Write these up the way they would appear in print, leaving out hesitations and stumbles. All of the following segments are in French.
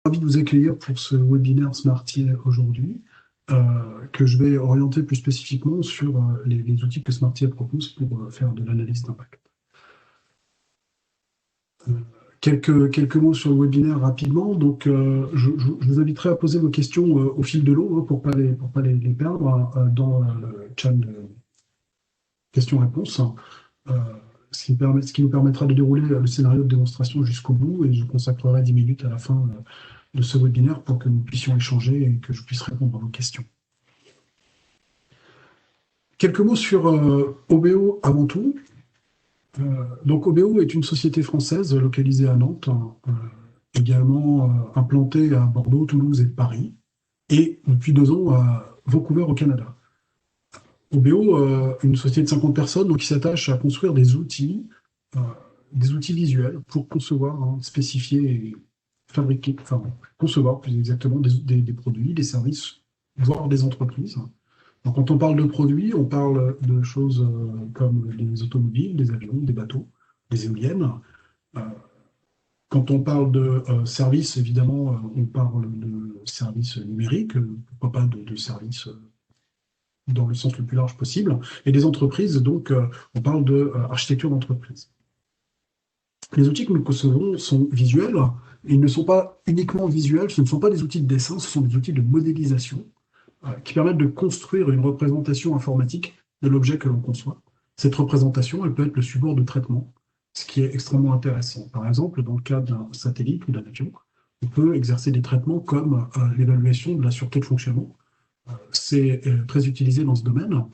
Ravi de vous accueillir pour ce webinaire Smartier aujourd'hui, que je vais orienter plus spécifiquement sur les outils que Smartier propose pour faire de l'analyse d'impact. Quelques mots sur le webinaire rapidement. Donc, je vous inviterai à poser vos questions au fil de l'eau pour pas les perdre dans le chat de questions-réponses. Ce qui nous permettra de dérouler le scénario de démonstration jusqu'au bout, et je consacrerai 10 minutes à la fin de ce webinaire pour que nous puissions échanger et que je puisse répondre à vos questions. Quelques mots sur OBO avant tout. Donc OBO est une société française localisée à Nantes, également implantée à Bordeaux, Toulouse et Paris, et depuis 2 ans à Vancouver au Canada. OBO, une société de 50 personnes donc, qui s'attache à construire des outils visuels pour concevoir, spécifier et fabriquer, enfin concevoir plus exactement des produits, des services, voire des entreprises. Donc, quand on parle de produits, on parle de choses comme les automobiles, les avions, des bateaux, des éoliennes. Quand on parle de services, évidemment, on parle de services numériques, pourquoi pas de services dans le sens le plus large possible. Et des entreprises, donc, on parle de architecture d'entreprise. Les outils que nous concevons sont visuels. Ils ne sont pas uniquement visuels, ce ne sont pas des outils de dessin, ce sont des outils de modélisation qui permettent de construire une représentation informatique de l'objet que l'on conçoit. Cette représentation, elle peut être le support de traitement, ce qui est extrêmement intéressant. Par exemple, dans le cas d'un satellite ou d'un avion, on peut exercer des traitements comme l'évaluation de la sûreté de fonctionnement. C'est très utilisé dans ce domaine.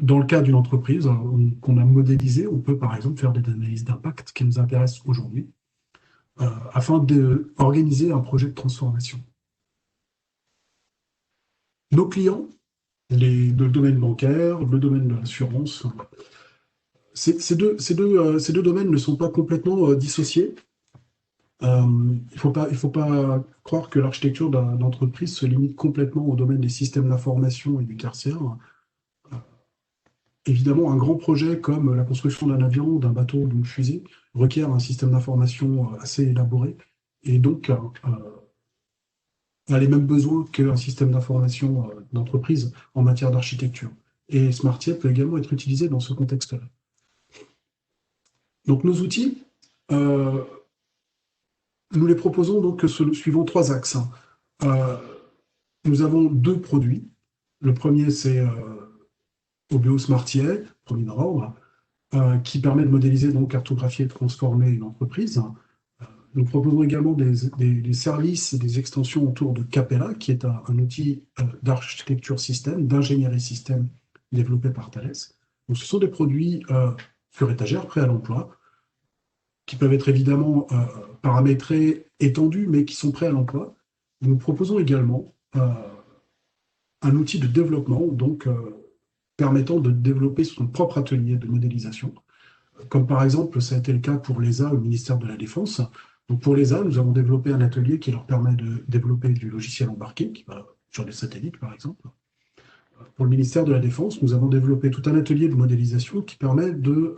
Dans le cas d'une entreprise qu'on a modélisée, on peut par exemple faire des analyses d'impact qui nous intéressent aujourd'hui, afin d'organiser un projet de transformation. Nos clients, le domaine bancaire, le domaine de l'assurance, ces deux domaines ne sont pas complètement dissociés. Il faut pas croire que l'architecture d'entreprise se limite complètement au domaine des systèmes d'information et du tertiaire. Évidemment, un grand projet comme la construction d'un avion, d'un bateau ou d'une fusée requiert un système d'information assez élaboré et donc a les mêmes besoins qu'un système d'information d'entreprise en matière d'architecture. Et Smartier peut également être utilisé dans ce contexte-là. Donc nos outils, nous les proposons donc suivant 3 axes. Nous avons 2 produits. Le premier, c'est OBO Smartier, premier dans l'ordre, qui permet de modéliser, donc cartographier et transformer une entreprise. Nous proposons également des services et des extensions autour de Capella, qui est un outil d'architecture système, d'ingénierie système développé par Thales. Donc, ce sont des produits sur étagère, prêts à l'emploi, qui peuvent être évidemment paramétrés, étendus, mais qui sont prêts à l'emploi. Nous proposons également un outil de développement, donc permettant de développer son propre atelier de modélisation, comme par exemple, ça a été le cas pour l'ESA, au ministère de la Défense. Donc pour l'ESA, nous avons développé un atelier qui leur permet de développer du logiciel embarqué, qui va sur des satellites par exemple. Pour le ministère de la Défense, nous avons développé tout un atelier de modélisation qui permet de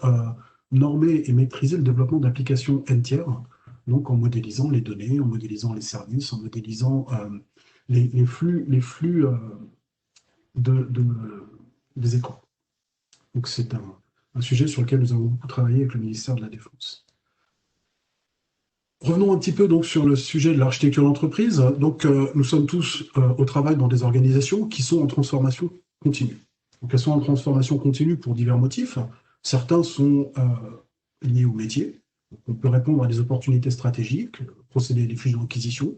normer et maîtriser le développement d'applications entières, donc en modélisant les données, en modélisant les services, en modélisant les flux des écrans. Donc c'est un sujet sur lequel nous avons beaucoup travaillé avec le ministère de la Défense. Revenons un petit peu donc sur le sujet de l'architecture d'entreprise. Donc nous sommes tous au travail dans des organisations qui sont en transformation continue. Donc elles sont en transformation continue pour divers motifs. Certains sont liés au métier. Donc, on peut répondre à des opportunités stratégiques, procéder à des fusions-acquisitions.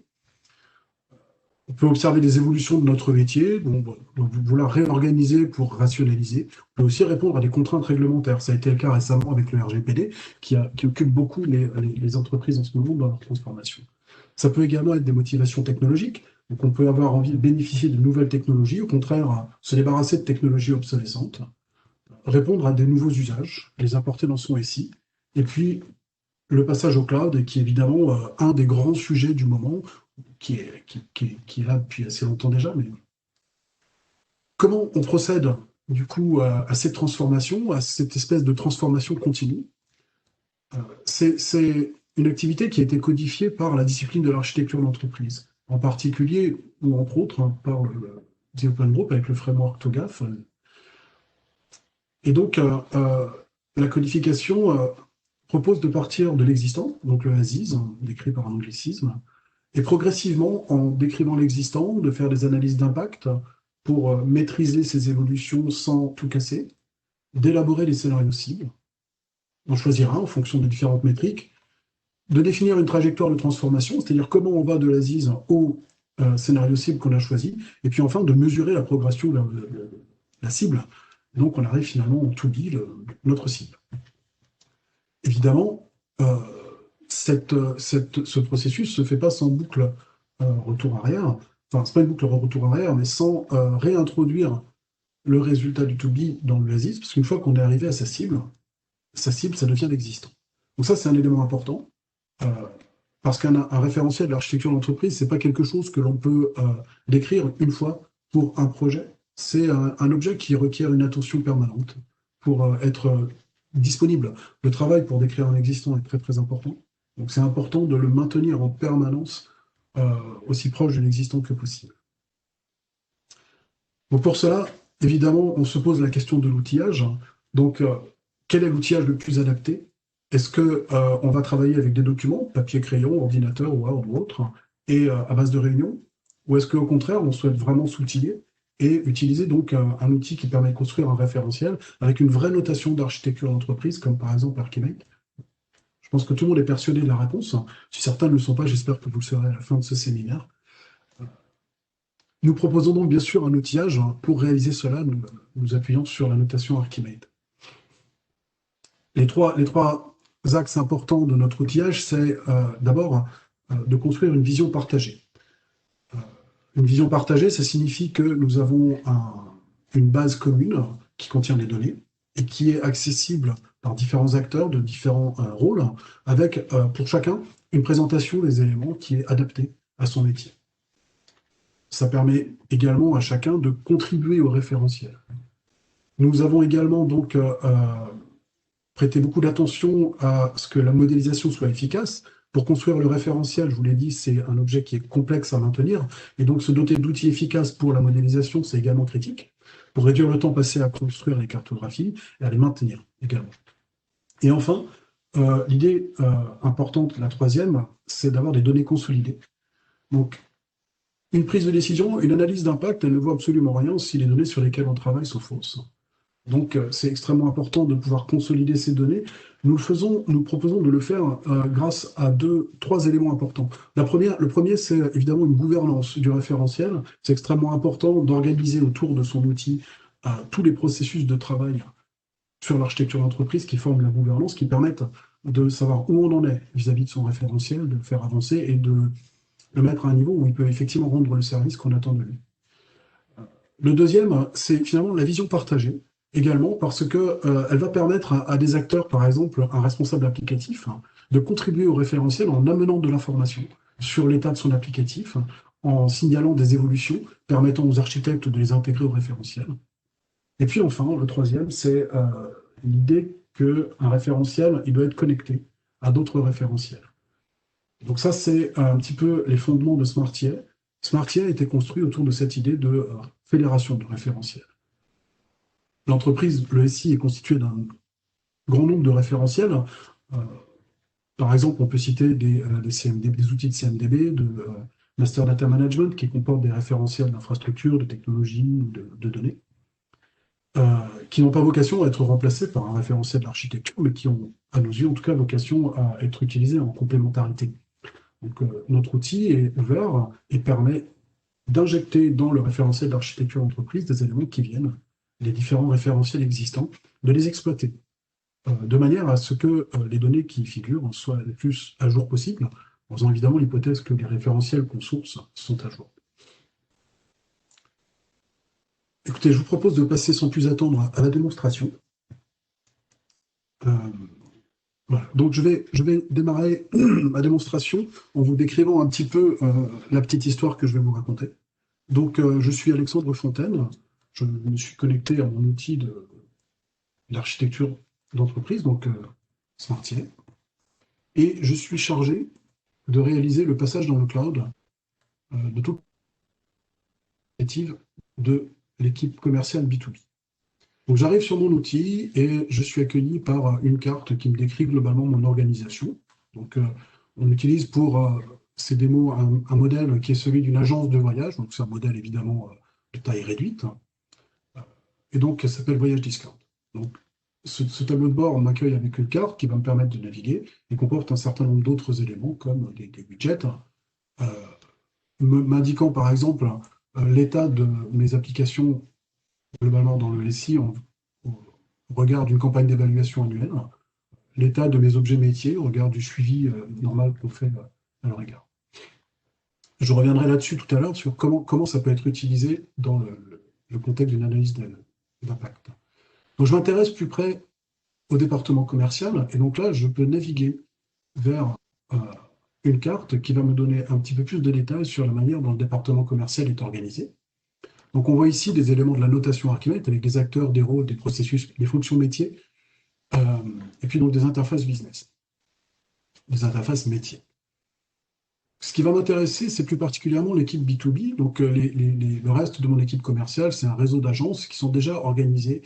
On peut observer des évolutions de notre métier, donc vouloir réorganiser pour rationaliser. On peut aussi répondre à des contraintes réglementaires. Ça a été le cas récemment avec le RGPD, qui occupe beaucoup les entreprises en ce moment dans leur transformation. Ça peut également être des motivations technologiques. Donc on peut avoir envie de bénéficier de nouvelles technologies, au contraire, se débarrasser de technologies obsolescentes, répondre à des nouveaux usages, les importer dans son SI, et puis le passage au cloud, qui est évidemment un des grands sujets du moment, qui est là depuis assez longtemps déjà, mais comment on procède du coup à cette transformation, à cette espèce de transformation continue? C'est une activité qui a été codifiée par la discipline de l'architecture d'entreprise, en particulier, ou entre autres, hein, par le The Open Group avec le framework TOGAF. Et donc, la codification propose de partir de l'existant, donc le as-is, hein, décrit par un anglicisme, et progressivement, en décrivant l'existant, de faire des analyses d'impact pour maîtriser ces évolutions sans tout casser, d'élaborer les scénarios cibles, d'en choisir un en fonction des différentes métriques, de définir une trajectoire de transformation, c'est-à-dire comment on va de l'ASIS au scénario cible qu'on a choisi, et puis enfin de mesurer la progression vers la cible. Donc on arrive finalement au to be, notre cible. Évidemment, ce processus ne se fait pas sans boucle retour arrière, enfin c'est pas une boucle retour arrière, mais sans réintroduire le résultat du to be dans le l'ASIS, parce qu'une fois qu'on est arrivé à sa cible, ça devient l'existant. Donc ça, c'est un élément important. Euh, Parce qu'un référentiel de l'architecture d'entreprise, c'est pas quelque chose que l'on peut décrire une fois pour un projet. C'est un objet qui requiert une attention permanente pour être disponible. Le travail pour décrire un existant est très très important. Donc c'est important de le maintenir en permanence aussi proche de l'existant que possible. Donc pour cela, évidemment, on se pose la question de l'outillage. Donc quel est l'outillage le plus adapté? Est-ce que on va travailler avec des documents, papier, crayon, ordinateur, Word ou autre, et à base de réunion? Ou est-ce qu'au contraire, on souhaite vraiment s'outiller et utiliser donc un outil qui permet de construire un référentiel avec une vraie notation d'architecture d'entreprise, comme par exemple Archimate? Je pense que tout le monde est persuadé de la réponse. Si certains ne le sont pas, j'espère que vous le serez à la fin de ce séminaire. Nous proposons donc bien sûr un outillage. Pour réaliser cela, nous appuyons sur la notation Archimate. Les trois axes importants de notre outillage, c'est d'abord de construire une vision partagée. Une vision partagée, ça signifie que nous avons une base commune qui contient les données et qui est accessible par différents acteurs de différents rôles, avec pour chacun une présentation des éléments qui est adaptée à son métier. Ça permet également à chacun de contribuer au référentiel. Nous avons également donc prêté beaucoup d'attention à ce que la modélisation soit efficace. Pour construire le référentiel, je vous l'ai dit, c'est un objet qui est complexe à maintenir, et donc se doter d'outils efficaces pour la modélisation, c'est également critique, pour réduire le temps passé à construire les cartographies et à les maintenir également. Et enfin, l'idée importante, la troisième, c'est d'avoir des données consolidées. Donc, une prise de décision, une analyse d'impact, elle ne vaut absolument rien si les données sur lesquelles on travaille sont fausses. Donc, c'est extrêmement important de pouvoir consolider ces données. Nous proposons de le faire grâce à trois éléments importants. Le premier, c'est évidemment une gouvernance du référentiel. C'est extrêmement important d'organiser autour de son outil tous les processus de travail sur l'architecture d'entreprise qui forment la gouvernance, qui permettent de savoir où on en est vis-à-vis de son référentiel, de le faire avancer et de le mettre à un niveau où il peut effectivement rendre le service qu'on attend de lui. Le deuxième, c'est finalement la vision partagée, également parce qu'elle va permettre à des acteurs, par exemple un responsable applicatif, de contribuer au référentiel en amenant de l'information sur l'état de son applicatif, en signalant des évolutions permettant aux architectes de les intégrer au référentiel. Et puis enfin, le troisième, c'est l'idée qu'un référentiel, il doit être connecté à d'autres référentiels. Donc ça, c'est un petit peu les fondements de Smartier. Smartier a été construit autour de cette idée de fédération de référentiels. L'entreprise, le SI, est constitué d'un grand nombre de référentiels. Par exemple, on peut citer des outils de CMDB, de Master Data Management, qui comportent des référentiels d'infrastructures, de technologies, de données, qui n'ont pas vocation à être remplacés par un référentiel d'architecture, mais qui ont, à nos yeux, en tout cas, vocation à être utilisés en complémentarité. Donc, notre outil est ouvert et permet d'injecter dans le référentiel d'architecture d'entreprise des éléments qui viennent des différents référentiels existants, de les exploiter, de manière à ce que les données qui y figurent soient les plus à jour possible, en faisant évidemment l'hypothèse que les référentiels qu'on source sont à jour. Écoutez, je vous propose de passer sans plus attendre à la démonstration. Voilà. Donc je vais démarrer ma démonstration en vous décrivant un petit peu la petite histoire que je vais vous raconter. Donc je suis Alexandre Fontaine, je me suis connecté à mon outil d'architecture d'entreprise, donc Smartier. et je suis chargé de réaliser le passage dans le cloud de toute l'initiative de l'équipe commerciale B2B. Donc j'arrive sur mon outil et je suis accueilli par une carte qui me décrit globalement mon organisation. Donc on utilise pour ces démos un modèle qui est celui d'une agence de voyage, donc c'est un modèle évidemment de taille réduite, et donc ça s'appelle Voyage Discount. Donc ce tableau de bord m'accueille avec une carte qui va me permettre de naviguer et comporte un certain nombre d'autres éléments comme des widgets, euh, m'indiquant par exemple l'état de mes applications globalement dans le SI au regard d'une campagne d'évaluation annuelle, l'état de mes objets métiers au regard du suivi normal qu'on fait à leur égard. Je reviendrai là-dessus tout à l'heure sur comment ça peut être utilisé dans le contexte d'une analyse d'impact. Donc je m'intéresse plus près au département commercial, et donc là, je peux naviguer vers une carte qui va me donner un petit peu plus de détails sur la manière dont le département commercial est organisé. Donc on voit ici des éléments de la notation Archimède avec des acteurs, des rôles, des processus, des fonctions métiers, et puis donc des interfaces business, des interfaces métiers. Ce qui va m'intéresser, c'est plus particulièrement l'équipe B2B. Donc le reste de mon équipe commerciale, c'est un réseau d'agences qui sont déjà organisées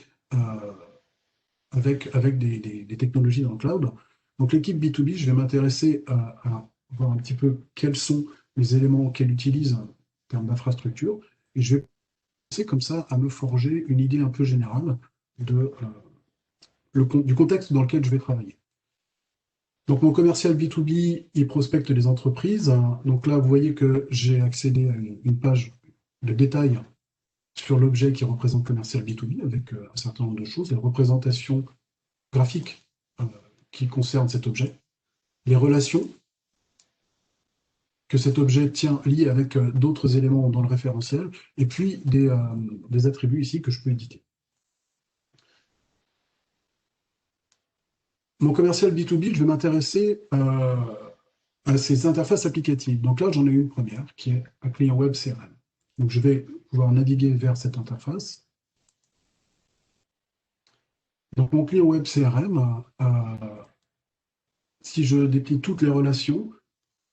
avec des technologies dans le cloud. Donc l'équipe B2B, je vais m'intéresser à voir un petit peu quels sont les éléments qu'elle utilise en termes d'infrastructure, et je vais commencer comme ça à me forger une idée un peu générale du contexte dans lequel je vais travailler. Donc mon commercial B2B, il prospecte des entreprises. Donc là, vous voyez que j'ai accédé à une page de détails sur l'objet qui représente commercial B2B avec un certain nombre de choses, la représentation graphique qui concerne cet objet, les relations que cet objet tient liées avec d'autres éléments dans le référentiel, et puis des attributs ici que je peux éditer. Mon commercial B2B, je vais m'intéresser à ces interfaces applicatives. Donc là, j'en ai une première, qui est un client web CRM. Donc je vais pouvoir naviguer vers cette interface. Donc mon client web CRM, si je déplie toutes les relations,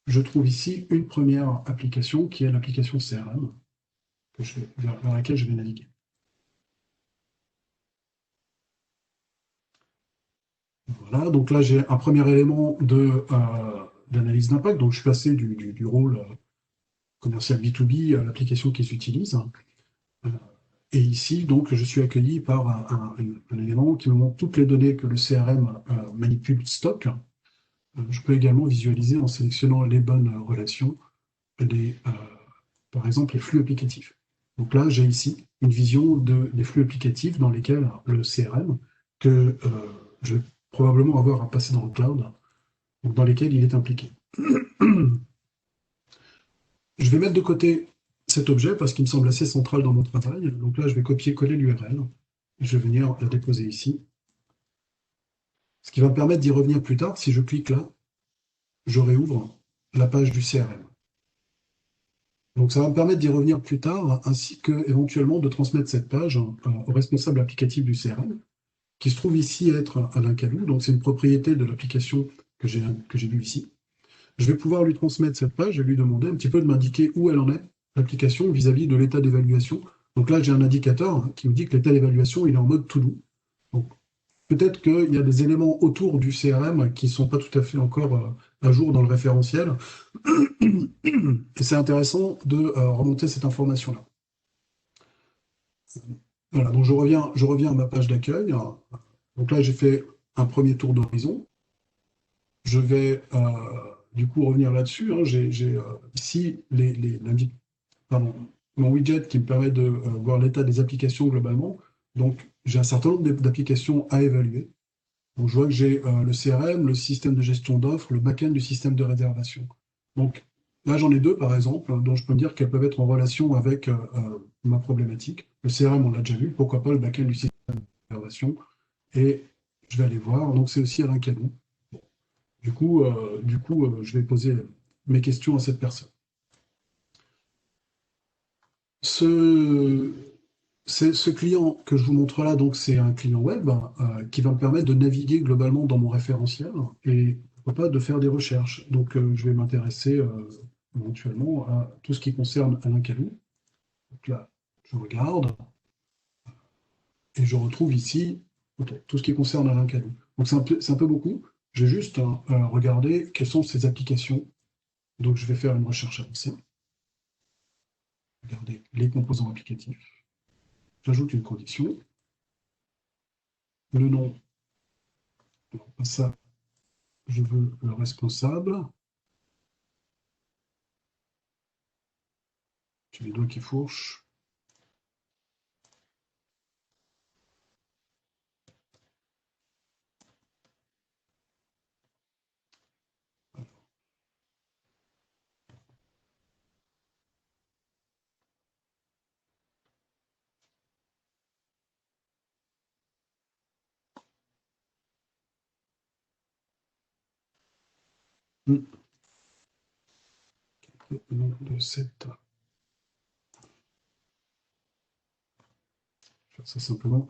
je trouve ici une première application qui est l'application CRM vers laquelle je vais naviguer. Voilà, donc là j'ai un premier élément d'analyse d'impact. Donc je suis passé du rôle commercial B2B à l'application qui s'utilise. Et ici, donc, je suis accueilli par un élément qui me montre toutes les données que le CRM manipule, stocke. Je peux également visualiser en sélectionnant les bonnes relations, par exemple les flux applicatifs. Donc là, j'ai ici une vision des flux applicatifs dans lesquels le CRM, que je vais probablement avoir à passer dans le cloud, donc dans lesquels il est impliqué. Je vais mettre de côté cet objet parce qu'il me semble assez central dans mon travail. Donc là, je vais copier-coller l'URL. Je vais venir la déposer ici. Ce qui va me permettre d'y revenir plus tard. Si je clique là, je réouvre la page du CRM. Donc ça va me permettre d'y revenir plus tard, ainsi que éventuellement de transmettre cette page au responsable applicatif du CRM, qui se trouve ici être Alain Calou. Donc c'est une propriété de l'application que j'ai vue ici. Je vais pouvoir lui transmettre cette page et lui demander un petit peu de m'indiquer où elle en est, l'application, vis-à-vis de l'état d'évaluation. Donc là, j'ai un indicateur qui me dit que l'état d'évaluation, il est en mode to-do. Donc peut-être qu'il y a des éléments autour du CRM qui ne sont pas tout à fait encore à jour dans le référentiel. Et c'est intéressant de remonter cette information-là. Voilà, donc je reviens à ma page d'accueil. Donc là, j'ai fait un premier tour d'horizon. Je vais du coup revenir là-dessus. Hein. J'ai ici mon widget qui me permet de voir l'état des applications globalement. Donc j'ai un certain nombre d'applications à évaluer. Donc je vois que j'ai le CRM, le système de gestion d'offres, le back-end du système de réservation. Donc là j'en ai deux par exemple, dont je peux me dire qu'elles peuvent être en relation avec ma problématique. Le CRM on l'a déjà vu, pourquoi pas le back-end du système de réservation. Et je vais aller voir, donc c'est aussi Alain Cadon. Du coup, je vais poser mes questions à cette personne. Ce client que je vous montre là, donc c'est un client web qui va me permettre de naviguer globalement dans mon référentiel et pourquoi pas, de faire des recherches. Donc, je vais m'intéresser éventuellement à tout ce qui concerne Alain Calou. Donc là, je regarde et je retrouve ici ok, tout ce qui concerne Alain Calou. Donc, c'est un peu beaucoup. Je vais juste regarder quelles sont ces applications. Donc, je vais faire une recherche avancée. Regardez les composants applicatifs. J'ajoute une condition. Le nom, ça, je veux le responsable. J'ai les doigts qui fourchent. Le nom de cette. Je vais faire ça simplement.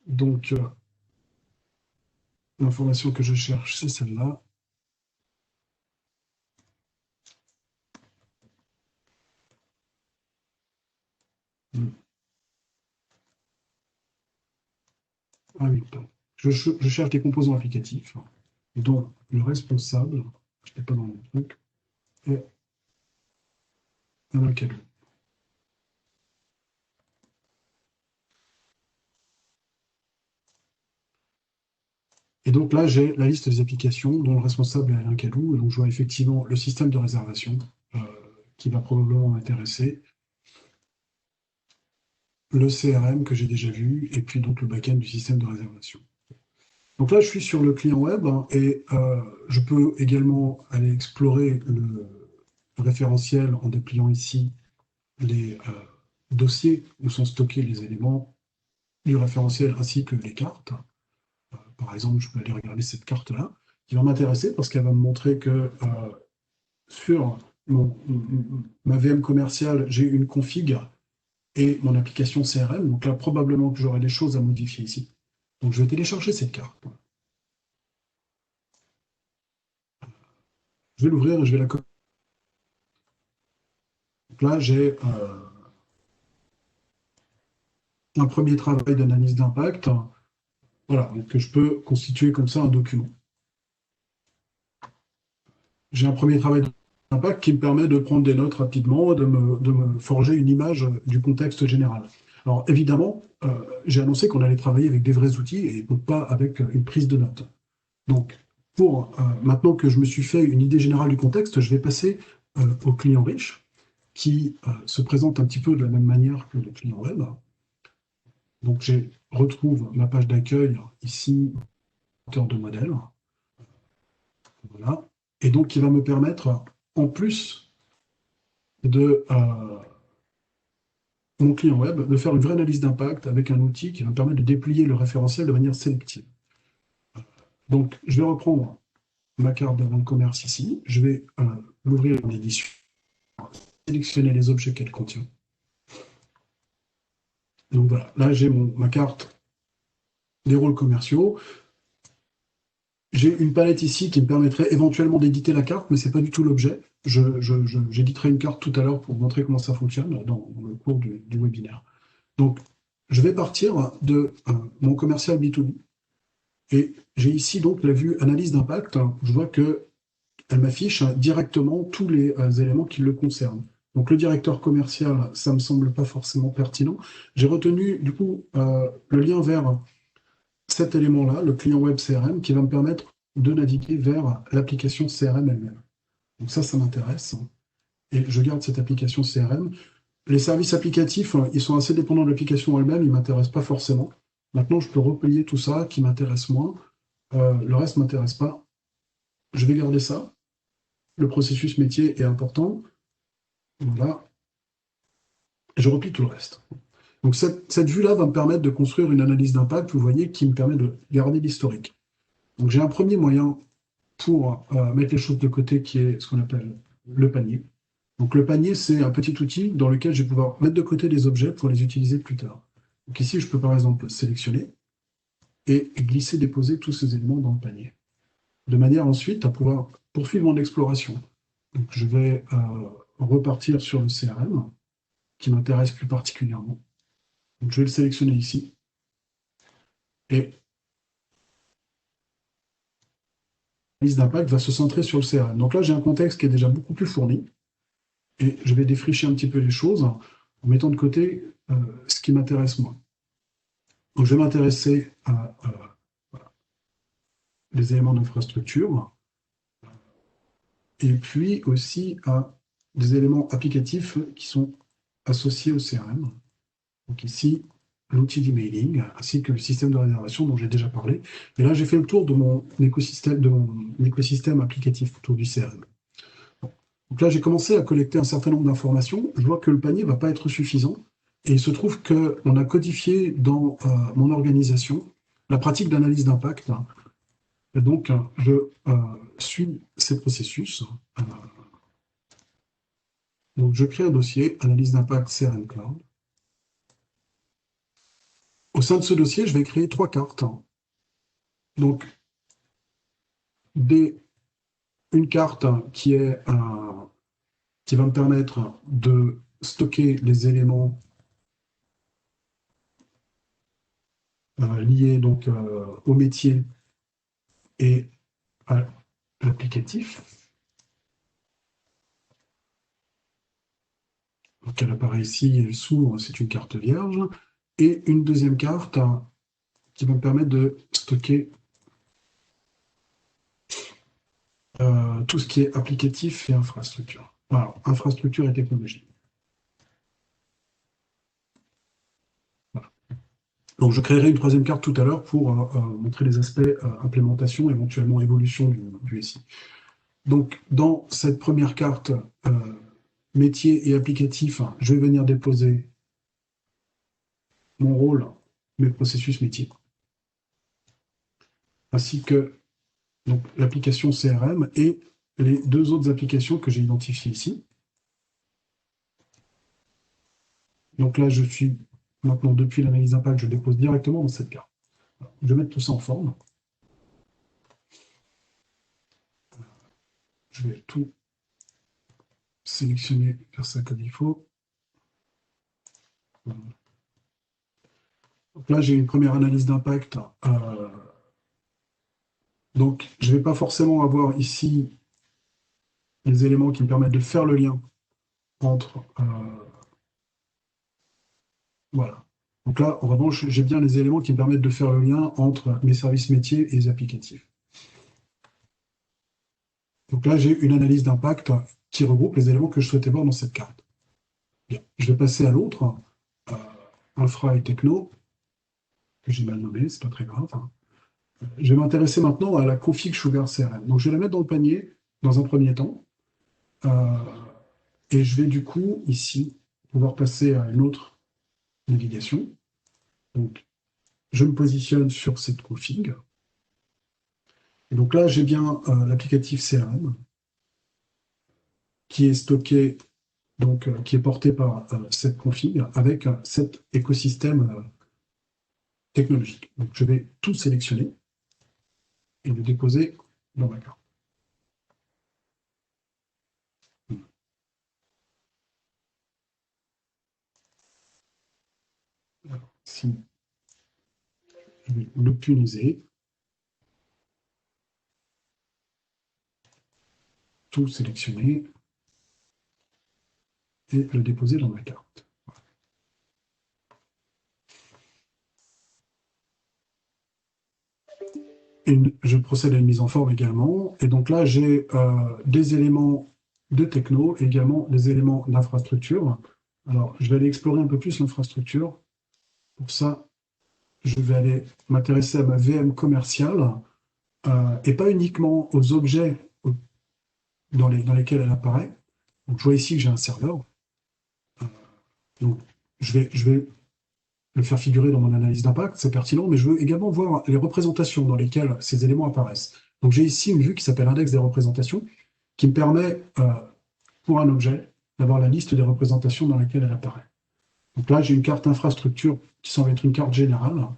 Donc, l'information que je cherche, c'est celle-là. Ah oui, pardon. Je cherche des composants applicatifs dont le responsable, je n'étais pas dans mon truc, est Alain Calou. Et donc là, j'ai la liste des applications dont le responsable est Alain Calou. Et donc, je vois effectivement le système de réservation euh, qui va probablement m'intéresser, le CRM que j'ai déjà vu, et puis donc le back-end du système de réservation. Donc là, je suis sur le client web et je peux également aller explorer le référentiel en dépliant ici les dossiers où sont stockés les éléments du référentiel ainsi que les cartes. Par exemple, je peux aller regarder cette carte-là qui va m'intéresser parce qu'elle va me montrer que sur ma VM commerciale, j'ai une config et mon application CRM. Donc là, probablement que j'aurai des choses à modifier ici. Donc je vais télécharger cette carte. Je vais l'ouvrir et je vais la copier. Donc là, j'ai un premier travail d'analyse d'impact. Voilà, donc je peux constituer comme ça un document. J'ai un premier travail d'impact qui me permet de prendre des notes rapidement, de me forger une image du contexte général. Alors évidemment, j'ai annoncé qu'on allait travailler avec des vrais outils et pas avec une prise de notes. Donc, maintenant que je me suis fait une idée générale du contexte, je vais passer au client riche, qui se présente un petit peu de la même manière que le client web. Donc, je retrouve ma page d'accueil ici, auteur de modèle. Voilà. Et donc, qui va me permettre, en plus de mon client web, de faire une vraie analyse d'impact avec un outil qui va me permettre de déplier le référentiel de manière sélective. Donc, je vais reprendre ma carte de vente commerce ici. Je vais l'ouvrir en édition, sélectionner les objets qu'elle contient. Donc voilà, là j'ai ma carte des rôles commerciaux. J'ai une palette ici qui me permettrait éventuellement d'éditer la carte, mais ce n'est pas du tout l'objet. J'éditerai une carte tout à l'heure pour vous montrer comment ça fonctionne dans le cours du webinaire. Donc, je vais partir de mon commercial B2B. Et j'ai ici donc la vue analyse d'impact. Je vois qu'elle m'affiche directement tous les éléments qui le concernent. Donc le directeur commercial, ça ne me semble pas forcément pertinent. J'ai retenu du coup le lien vers cet élément-là, le client web CRM, qui va me permettre de naviguer vers l'application CRM elle-même. Donc ça m'intéresse. Et je garde cette application CRM. Les services applicatifs, ils sont assez dépendants de l'application elle-même, ils ne m'intéressent pas forcément. Maintenant, je peux replier tout ça qui m'intéresse moins. Le reste ne m'intéresse pas. Je vais garder ça. Le processus métier est important. Voilà. Et je replie tout le reste. Donc cette vue-là va me permettre de construire une analyse d'impact, vous voyez, qui me permet de garder l'historique. Donc j'ai un premier moyen pour mettre les choses de côté qui est ce qu'on appelle le panier. Donc le panier, c'est un petit outil dans lequel je vais pouvoir mettre de côté des objets pour les utiliser plus tard. Donc ici, je peux par exemple sélectionner. et glisser-déposer tous ces éléments dans le panier, de manière ensuite à pouvoir poursuivre mon exploration. Donc, je vais repartir sur le CRM, qui m'intéresse plus particulièrement. Donc, je vais le sélectionner ici. Et la liste d'impact va se centrer sur le CRM. Donc là, j'ai un contexte qui est déjà beaucoup plus fourni. Et je vais défricher un petit peu les choses en mettant de côté ce qui m'intéresse moi. Donc, je vais m'intéresser à voilà, les éléments d'infrastructure et puis aussi à des éléments applicatifs qui sont associés au CRM. Donc ici, l'outil d'emailing ainsi que le système de réservation dont j'ai déjà parlé. Et là, j'ai fait le tour de mon écosystème applicatif autour du CRM. Donc là, j'ai commencé à collecter un certain nombre d'informations. Je vois que le panier ne va pas être suffisant. Et il se trouve qu'on a codifié dans mon organisation la pratique d'analyse d'impact. Et donc, je suis ces processus. Donc, je crée un dossier, analyse d'impact CRM Cloud. Au sein de ce dossier, je vais créer 3 cartes. Donc, une carte qui va me permettre de stocker les éléments liés donc, au métier et à l'applicatif. Donc, elle apparaît ici, elle s'ouvre, c'est une carte vierge. Et une deuxième carte qui va me permettre de stocker tout ce qui est applicatif et infrastructure. Voilà, infrastructure et technologie. Voilà. Donc, je créerai une troisième carte tout à l'heure pour montrer les aspects implémentation, éventuellement évolution du SI. Donc, dans cette première carte métier et applicatif, je vais venir déposer mon rôle, mes processus métiers, ainsi que l'application CRM et les 2 autres applications que j'ai identifiées ici. Donc là, je suis maintenant, depuis l'analyse d'impact, je dépose directement dans cette carte. Je vais mettre tout ça en forme. Je vais tout sélectionner, faire ça comme il faut. Donc là, j'ai une première analyse d'impact. Donc, je ne vais pas forcément avoir ici les éléments qui me permettent de faire le lien entre... voilà. Donc là, en revanche, j'ai bien les éléments qui me permettent de faire le lien entre mes services métiers et les applicatifs. Donc là, j'ai une analyse d'impact qui regroupe les éléments que je souhaitais voir dans cette carte. Bien. Je vais passer à l'autre, infra et techno, que j'ai mal nommé, c'est pas très grave. Je vais m'intéresser maintenant à la config Sugar CRM. Donc je vais la mettre dans le panier dans un premier temps. Et je vais du coup, ici, pouvoir passer à une autre navigation. Donc, je me positionne sur cette config. Et donc là, j'ai bien l'applicatif CRM qui est stocké, donc qui est porté par cette config avec cet écosystème technologique. Donc, je vais tout sélectionner et le déposer dans ma carte. Alors, ici, je vais l'optimiser, tout sélectionner et le déposer dans ma carte. Et je procède à une mise en forme également. Et donc là, j'ai des éléments de techno, et également des éléments d'infrastructure. Alors, je vais aller explorer un peu plus l'infrastructure. Pour ça, je vais aller m'intéresser à ma VM commerciale et pas uniquement aux objets dans lesquels elle apparaît. Donc, je vois ici que j'ai un serveur. Donc, je vais le faire figurer dans mon analyse d'impact, c'est pertinent, mais je veux également voir les représentations dans lesquelles ces éléments apparaissent. Donc j'ai ici une vue qui s'appelle index des représentations, qui me permet, pour un objet, d'avoir la liste des représentations dans laquelle elle apparaît. Donc là, j'ai une carte infrastructure qui semble être une carte générale.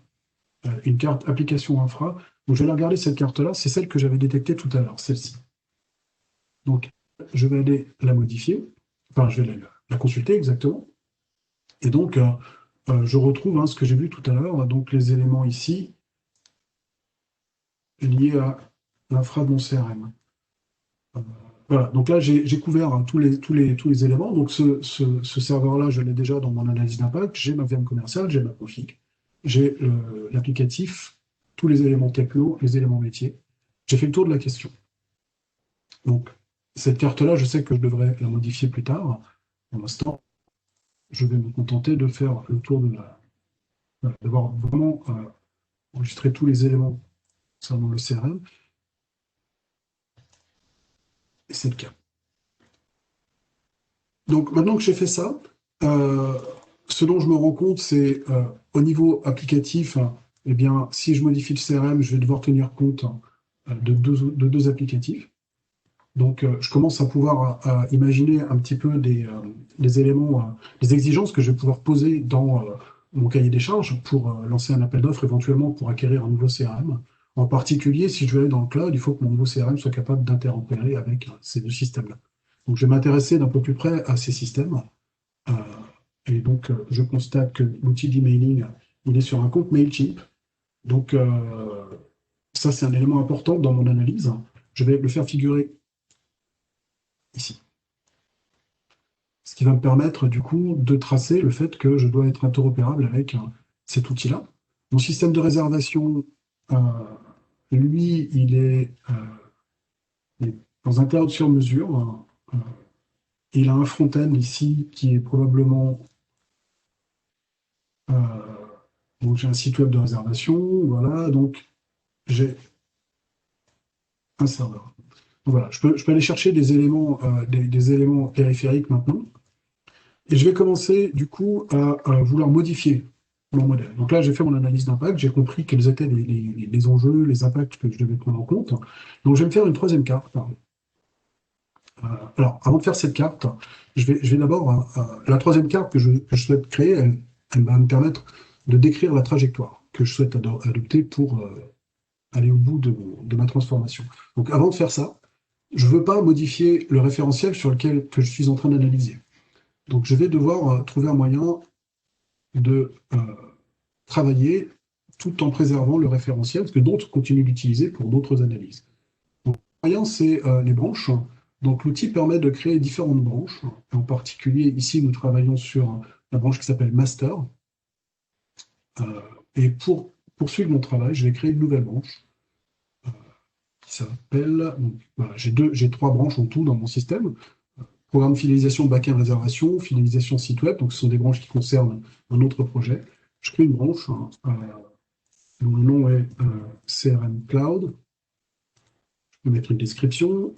une carte application infra. Donc, je vais aller regarder cette carte-là, c'est celle que j'avais détectée tout à l'heure, celle-ci. Donc, je vais aller la modifier, enfin, je vais la consulter exactement. Et donc, je retrouve ce que j'ai vu tout à l'heure, donc les éléments ici liés à l'infra de mon CRM. Voilà, donc là, j'ai couvert tous les éléments. Donc, ce serveur-là, je l'ai déjà dans mon analyse d'impact. J'ai ma VM commerciale, j'ai ma config, j'ai l'applicatif, tous les éléments techno, les éléments métiers. J'ai fait le tour de la question. Donc, cette carte-là, je sais que je devrais la modifier plus tard. Pour l'instant, je vais me contenter de faire le tour d'avoir vraiment enregistré tous les éléments concernant le CRM. Et c'est le cas. Donc, maintenant que j'ai fait ça, ce dont je me rends compte, c'est au niveau applicatif, eh bien, si je modifie le CRM, je vais devoir tenir compte de deux applicatifs. Donc, je commence à pouvoir imaginer un petit peu des éléments, des exigences que je vais pouvoir poser dans mon cahier des charges pour lancer un appel d'offres, éventuellement pour acquérir un nouveau CRM. En particulier, si je veux aller dans le cloud, il faut que mon nouveau CRM soit capable d'interopérer avec ces deux systèmes-là. Donc, je vais m'intéresser d'un peu plus près à ces systèmes. Euh, et donc, je constate que l'outil d'emailing, il est sur un compte Mailchimp. Donc, ça, c'est un élément important dans mon analyse. Je vais le faire figurer ici. Ce qui va me permettre, du coup, de tracer le fait que je dois être interopérable avec cet outil-là. Mon système de réservation, euh, lui, il est dans un cloud sur mesure. Il a un front-end ici qui est probablement... donc j'ai un site web de réservation, voilà, donc j'ai un serveur. Donc voilà, je peux aller chercher des éléments, des éléments périphériques maintenant. Et je vais commencer du coup à vouloir modifier mon modèle. Donc là, j'ai fait mon analyse d'impact, j'ai compris quels étaient les enjeux, les impacts que je devais prendre en compte. Donc je vais me faire une troisième carte. Alors, avant de faire cette carte, je vais d'abord, la troisième carte que je souhaite créer, elle va me permettre de décrire la trajectoire que je souhaite adopter pour aller au bout de ma transformation. Donc avant de faire ça, je ne veux pas modifier le référentiel sur lequel que je suis en train d'analyser. Donc je vais devoir trouver un moyen de travailler tout en préservant le référentiel, parce que d'autres continuent d'utiliser pour d'autres analyses. Donc, le moyen, c'est les branches. Donc l'outil permet de créer différentes branches. En particulier, ici, nous travaillons sur la branche qui s'appelle Master. Et pour poursuivre mon travail, je vais créer une nouvelle branche qui s'appelle... Voilà, j'ai trois branches en tout dans mon système. Programme fidélisation back-end réservation, fidélisation site web, donc ce sont des branches qui concernent un autre projet. Je crée une branche dont le nom est CRM Cloud. Je peux mettre une description,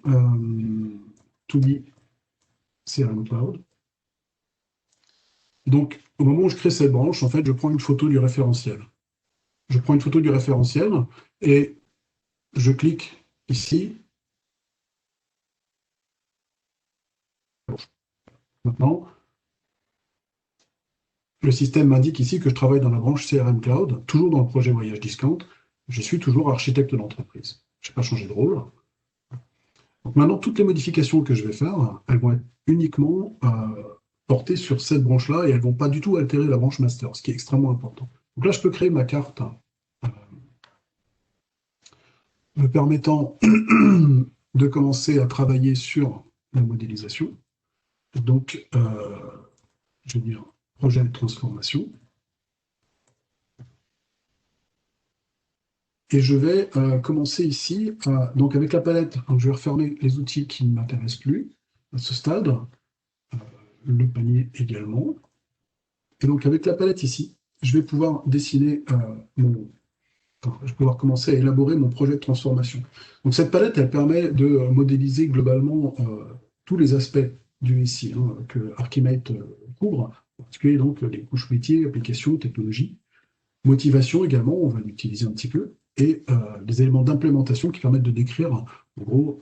to be CRM Cloud. Donc, au moment où je crée cette branche, en fait, je prends une photo du référentiel. Je prends une photo du référentiel et je clique ici. Maintenant, le système m'indique ici que je travaille dans la branche CRM Cloud, toujours dans le projet Voyage Discount. Je suis toujours architecte d'entreprise. Je n'ai pas changé de rôle. Donc maintenant, toutes les modifications que je vais faire, elles vont être uniquement portées sur cette branche-là et elles ne vont pas du tout altérer la branche master, ce qui est extrêmement important. Donc là, je peux créer ma carte me permettant de commencer à travailler sur la modélisation. Donc, je vais dire projet de transformation. Et je vais commencer ici, donc avec la palette, donc je vais refermer les outils qui ne m'intéressent plus à ce stade, le panier également. Et donc avec la palette ici, je vais pouvoir dessiner je vais pouvoir commencer à élaborer mon projet de transformation. Donc cette palette, elle permet de modéliser globalement tous les aspects du SI que Archimate couvre, en particulier donc les couches métiers, applications, technologies, motivation également, on va l'utiliser un petit peu, et des éléments d'implémentation qui permettent de décrire en gros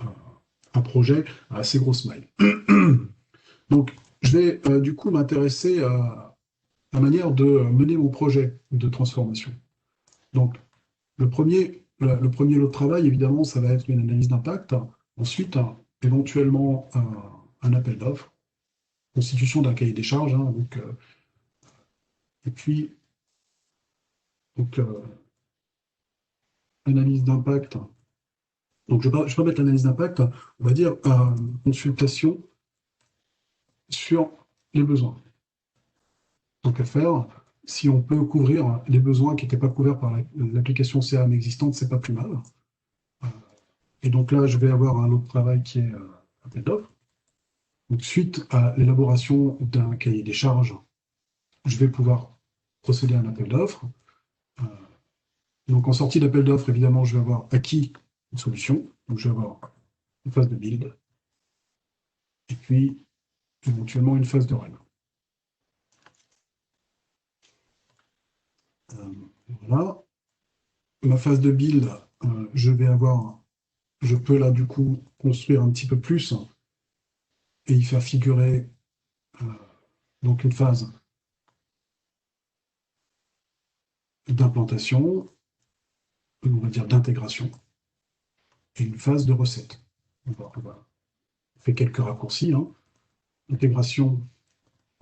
un projet à assez grosse maille. Donc je vais du coup m'intéresser à la manière de mener mon projet de transformation. Donc, le premier lot de travail, évidemment, ça va être une analyse d'impact. Ensuite, éventuellement, un appel d'offres, constitution d'un cahier des charges, hein, et puis, donc, analyse d'impact. Donc, je vais pas mettre l'analyse d'impact, on va dire consultation sur les besoins. Donc, à faire, si on peut couvrir les besoins qui n'étaient pas couverts par l'application CRM existante, c'est pas plus mal. Et donc là, je vais avoir un lot de travail qui est appel d'offres. Donc, suite à l'élaboration d'un cahier des charges, je vais pouvoir procéder à un appel d'offres. Euh, donc, en sortie d'appel d'offres, évidemment, je vais avoir acquis une solution. Donc, je vais avoir une phase de build et puis éventuellement une phase de run. Voilà. Ma phase de build, je peux là du coup construire un petit peu plus et y faire figurer euh, donc une phase d'implantation, on va dire d'intégration, et une phase de recette. On fait quelques raccourcis, hein. Intégration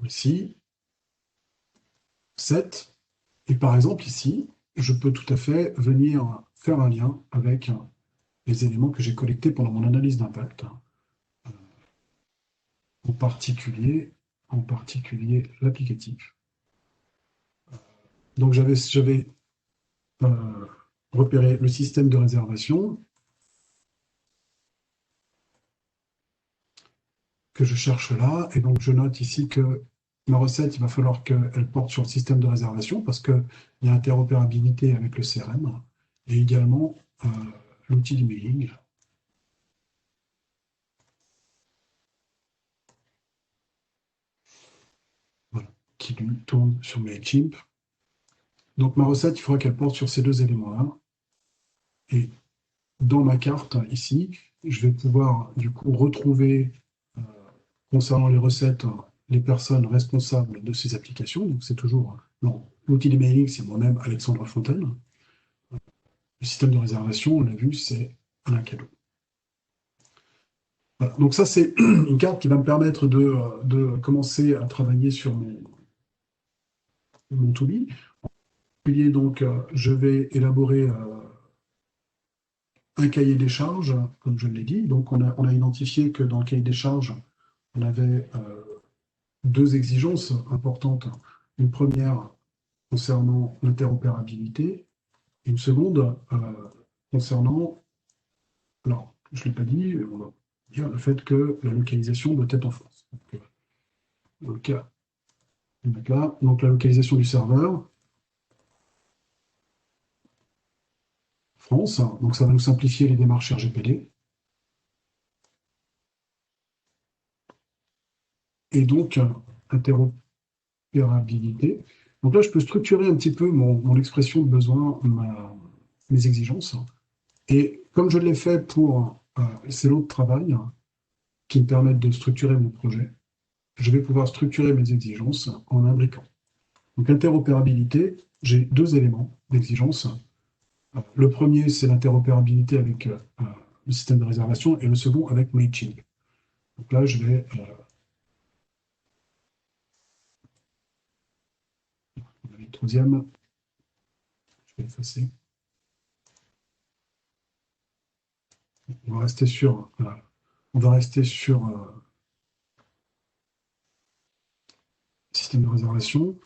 ici, 7. Et par exemple ici, je peux tout à fait venir faire un lien avec les éléments que j'ai collectés pendant mon analyse d'impact, en particulier, l'applicatif. Donc j'avais repéré le système de réservation que je cherche là, et donc je note ici que ma recette, il va falloir qu'elle porte sur le système de réservation parce qu'il y a interopérabilité avec le CRM et également l'outil d'emailing. Voilà, qui lui tourne sur Mailchimp. Donc ma recette, il faudra qu'elle porte sur ces deux éléments-là. Et dans ma carte, ici, je vais pouvoir du coup retrouver, euh, concernant les recettes, les personnes responsables de ces applications. Donc c'est toujours, non, l'outil d'emailing, c'est moi-même, Alexandre Fontaine. Le système de réservation, on l'a vu, c'est un cadeau. Voilà. Donc ça, c'est une carte qui va me permettre de commencer à travailler sur mon to-be. Donc, je vais élaborer un cahier des charges, comme je l'ai dit. Donc, on a identifié que dans le cahier des charges, on avait deux exigences importantes. Une première concernant l'interopérabilité, et une seconde concernant, alors, je ne l'ai pas dit, on va dire le fait que la localisation doit être en France. Donc, dans le cas, là, donc la localisation du serveur, France, donc ça va nous simplifier les démarches RGPD. Et donc, interopérabilité. Donc là, je peux structurer un petit peu mon expression de besoin, mes exigences. Et comme je l'ai fait pour ces lots de travail qui me permettent de structurer mon projet, je vais pouvoir structurer mes exigences en imbriquant. Donc, interopérabilité, j'ai deux éléments d'exigence. Le premier, c'est l'interopérabilité avec le système de réservation et le second avec Mailchimp. Donc là, je vais le troisième, je vais effacer. On va rester sur, système de réservation,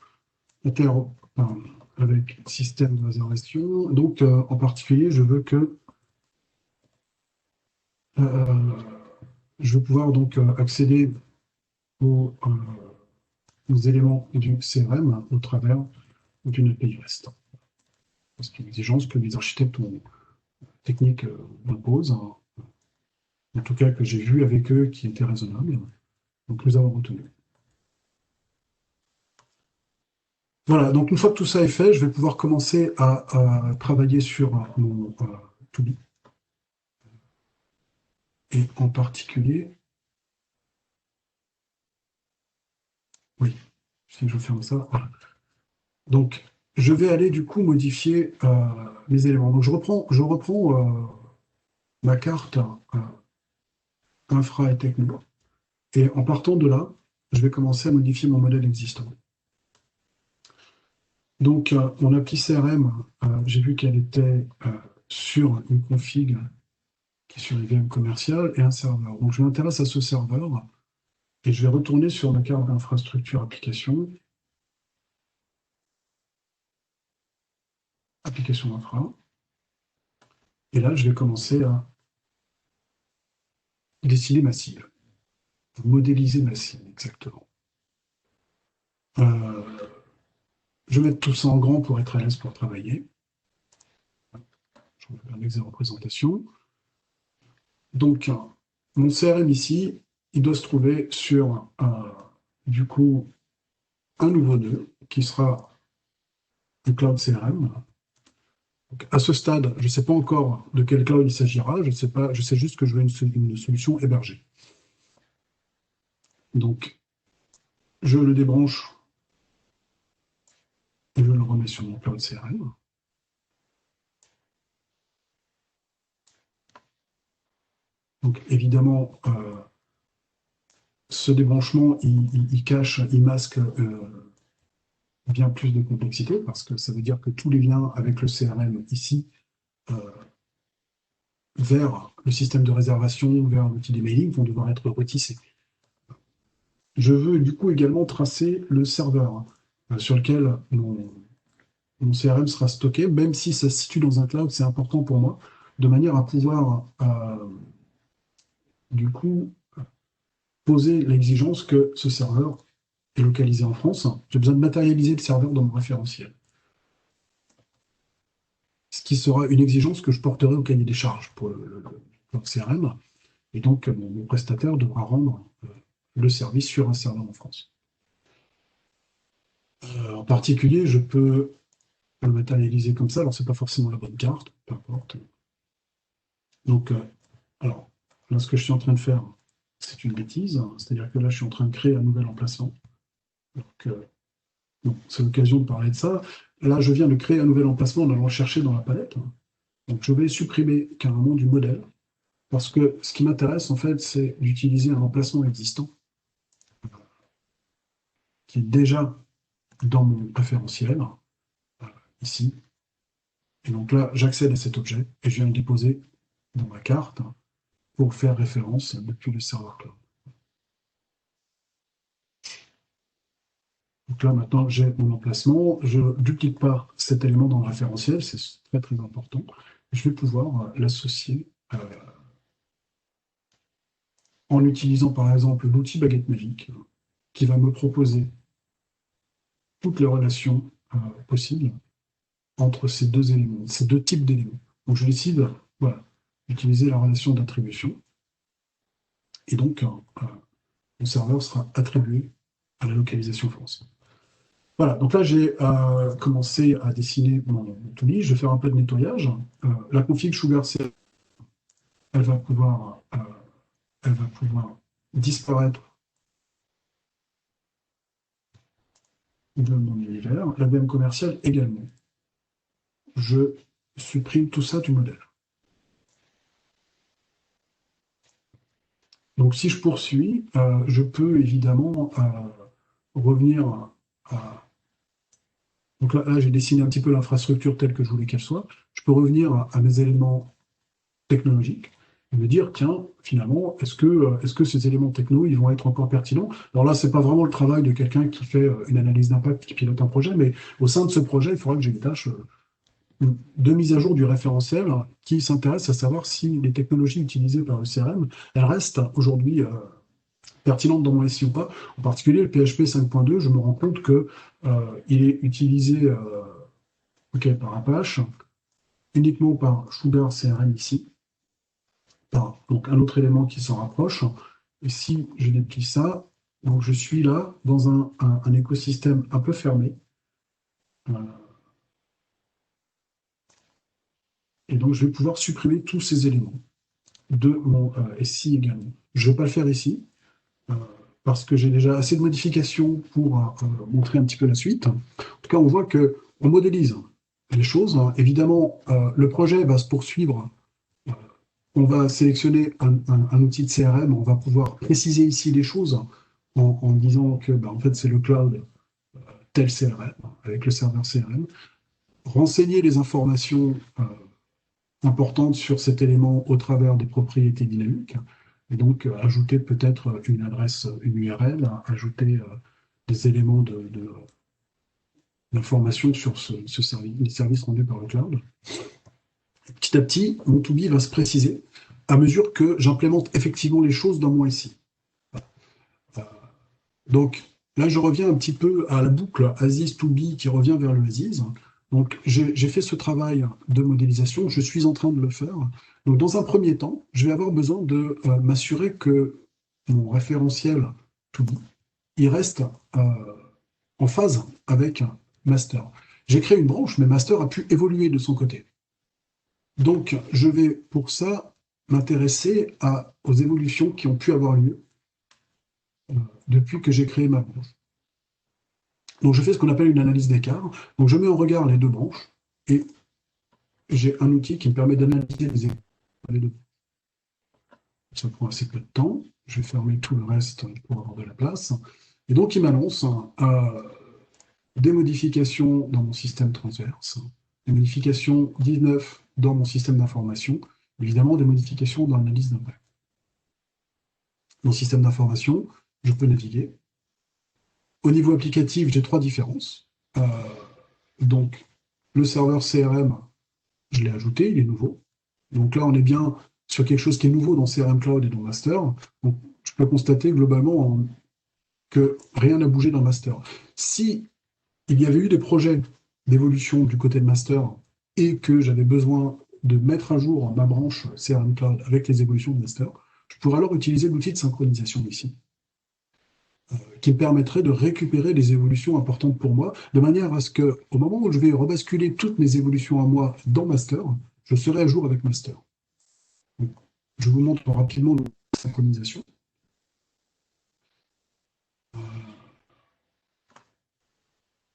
avec système de réservation. Donc, en particulier, euh, je veux pouvoir donc accéder aux, éléments du CRM au travers d'une API REST. C'est une exigence que les architectes techniques imposent, hein, en tout cas que j'ai vu avec eux qui était raisonnable. Donc, nous avons retenu. Voilà, donc une fois que tout ça est fait, je vais pouvoir commencer à travailler sur mon to-be. Et en particulier, oui, si je ferme ça, voilà. Donc, je vais aller du coup modifier mes éléments. Donc je reprends ma carte infra et techno. Et en partant de là, je vais commencer à modifier mon modèle existant. Donc, mon appli CRM, j'ai vu qu'elle était sur une config qui est sur IBM commercial et un serveur. Donc, je m'intéresse à ce serveur et je vais retourner sur ma carte d'infrastructure application, application infra. Et là, je vais commencer à dessiner ma cible, modéliser ma cible exactement. Euh, je vais mettre tout ça en grand pour être à l'aise pour travailler. Je vais faire une représentation. Donc, mon CRM ici, il doit se trouver sur, du coup, un nouveau nœud qui sera le cloud CRM. Donc, à ce stade, je ne sais pas encore de quel cloud il s'agira, je sais pas, je sais juste que je veux une solution hébergée. Donc, je le débranche et je le remets sur mon cloud CRM. Donc, évidemment, ce débranchement, il cache, il masque bien plus de complexité parce que ça veut dire que tous les liens avec le CRM ici vers le système de réservation, vers l'outil d'emailing vont devoir être retissés. Je veux du coup également tracer le serveur sur lequel mon CRM sera stocké, même si ça se situe dans un cloud, c'est important pour moi, de manière à pouvoir du coup poser l'exigence que ce serveur est localisé en France. J'ai besoin de matérialiser le serveur dans mon référentiel. Ce qui sera une exigence que je porterai au cahier des charges pour le CRM. Et donc, mon prestataire devra rendre le service sur un serveur en France. En particulier, je peux le matérialiser comme ça. Alors, ce n'est pas forcément la bonne carte, peu importe. Donc, alors, là, ce que je suis en train de faire, c'est une bêtise. C'est-à-dire que là, je suis en train de créer un nouvel emplacement. Donc, c'est l'occasion de parler de ça. Là, je viens de créer un nouvel emplacement en allant le chercher dans la palette. Donc, je vais supprimer carrément du modèle. Parce que ce qui m'intéresse, en fait, c'est d'utiliser un emplacement existant qui est déjà dans mon référentiel, ici. Et donc là, j'accède à cet objet et je viens le déposer dans ma carte pour faire référence depuis le serveur cloud. Donc là, maintenant, j'ai mon emplacement. Je ne duplique pas cet élément dans le référentiel, c'est très, très important. Je vais pouvoir l'associer en utilisant, par exemple, l'outil Baguette Magique qui va me proposer toutes les relations possibles entre ces deux éléments, ces deux types d'éléments. Donc, je décide, voilà, d'utiliser la relation d'attribution. Et donc, mon serveur sera attribué à la localisation France. Voilà, donc là, j'ai commencé à dessiner mon toolkit. Je vais faire un peu de nettoyage. La config Sugar, elle va pouvoir disparaître de mon univers. La VM commerciale également. Je supprime tout ça du modèle. Donc, si je poursuis, je peux évidemment revenir à... Donc là j'ai dessiné un petit peu l'infrastructure telle que je voulais qu'elle soit. Je peux revenir à mes éléments technologiques et me dire, tiens, finalement, est-ce que ces éléments techno, ils vont être encore pertinents? Alors là, ce n'est pas vraiment le travail de quelqu'un qui fait une analyse d'impact, qui pilote un projet, mais au sein de ce projet, il faudra que j'ai une tâche de mise à jour du référentiel qui s'intéresse à savoir si les technologies utilisées par le CRM, elles restent aujourd'hui pertinentes dans mon SI ou pas. En particulier, le PHP 5.2, je me rends compte qu'il est utilisé par Apache, uniquement par Sugar CRM ici, par donc, un autre élément qui s'en rapproche. Et si je déplie ça, donc je suis là dans un écosystème un peu fermé. Et donc, je vais pouvoir supprimer tous ces éléments de mon SI également. Je ne vais pas le faire ici, parce que j'ai déjà assez de modifications pour montrer un petit peu la suite. En tout cas, on voit qu'on on modélise les choses. Évidemment, le projet va se poursuivre. Euh, On va sélectionner un outil de CRM. On va pouvoir préciser ici les choses en disant que en fait, c'est le cloud tel CRM, avec le serveur CRM. Renseigner les informations importantes sur cet élément au travers des propriétés dynamiques. Et donc, ajouter peut-être une adresse, une URL, ajouter des éléments d'information sur ce service, les services rendus par le cloud. Petit à petit, mon to-be va se préciser à mesure que j'implémente effectivement les choses dans mon SI. Donc là, je reviens un petit peu à la boucle Aziz to be qui revient vers le Aziz. Donc j'ai fait ce travail de modélisation, je suis en train de le faire. Donc dans un premier temps, je vais avoir besoin de m'assurer que mon référentiel to be, il reste en phase avec master. J'ai créé une branche, mais master a pu évoluer de son côté. Donc je vais pour ça m'intéresser aux évolutions qui ont pu avoir lieu depuis que j'ai créé ma branche. Donc je fais ce qu'on appelle une analyse d'écart. Donc je mets en regard les deux branches et j'ai un outil qui me permet d'analyser les deux. Ça prend assez peu de temps. Je vais fermer tout le reste pour avoir de la place. Et donc il m'annonce des modifications dans mon système transverse, des modifications 19 dans mon système d'information, évidemment des modifications dans l'analyse d'impact. Dans le système d'information, je peux naviguer. Au niveau applicatif, j'ai trois différences. Donc, le serveur CRM, je l'ai ajouté, il est nouveau. Donc là, on est bien sur quelque chose qui est nouveau dans CRM Cloud et dans Master. Donc, je peux constater globalement que rien n'a bougé dans Master. Si il y avait eu des projets d'évolution du côté de Master et que j'avais besoin de mettre à jour ma branche CRM Cloud avec les évolutions de Master, je pourrais alors utiliser l'outil de synchronisation ici, qui me permettrait de récupérer les évolutions importantes pour moi, de manière à ce que, au moment où je vais rebasculer toutes mes évolutions à moi dans Master, je serai à jour avec Master. Donc, je vous montre rapidement la synchronisation.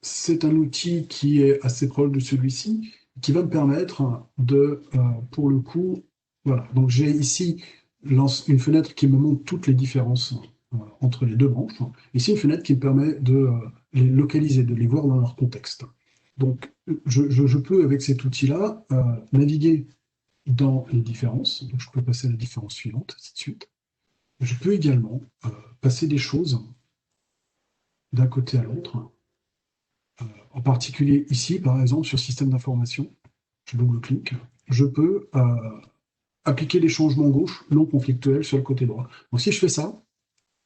C'est un outil qui est assez proche de celui-ci, qui va me permettre de, pour le coup, voilà. Donc j'ai ici une fenêtre qui me montre toutes les différences entre les deux branches. Ici, une fenêtre qui me permet de les localiser, de les voir dans leur contexte. Donc je peux, avec cet outil-là, naviguer dans les différences. Donc je peux passer à la différence suivante, ainsi de suite. Je peux également passer des choses d'un côté à l'autre. En particulier ici, par exemple, sur système d'information, je double-clique, je peux appliquer les changements gauche non conflictuels sur le côté droit. Donc si je fais ça,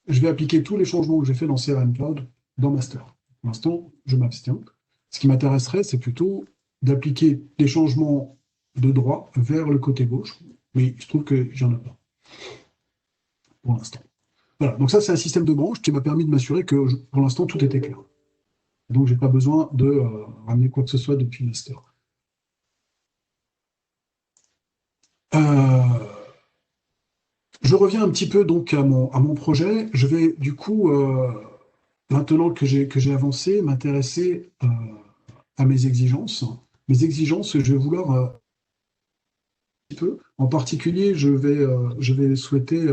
je vais appliquer tous les changements que j'ai fait dans CRM Cloud dans Master. Pour l'instant, je m'abstiens. Ce qui m'intéresserait, c'est plutôt d'appliquer des changements de droit vers le côté gauche, mais il se trouve que j'en ai pas pour l'instant. Voilà, donc ça c'est un système de branche qui m'a permis de m'assurer que pour l'instant tout était clair. Donc j'ai pas besoin de ramener quoi que ce soit depuis Master. Je reviens un petit peu donc à mon projet. Je vais du coup, maintenant que j'ai avancé, m'intéresser à mes exigences. Mes exigences, je vais vouloir un petit peu. En particulier, je vais souhaiter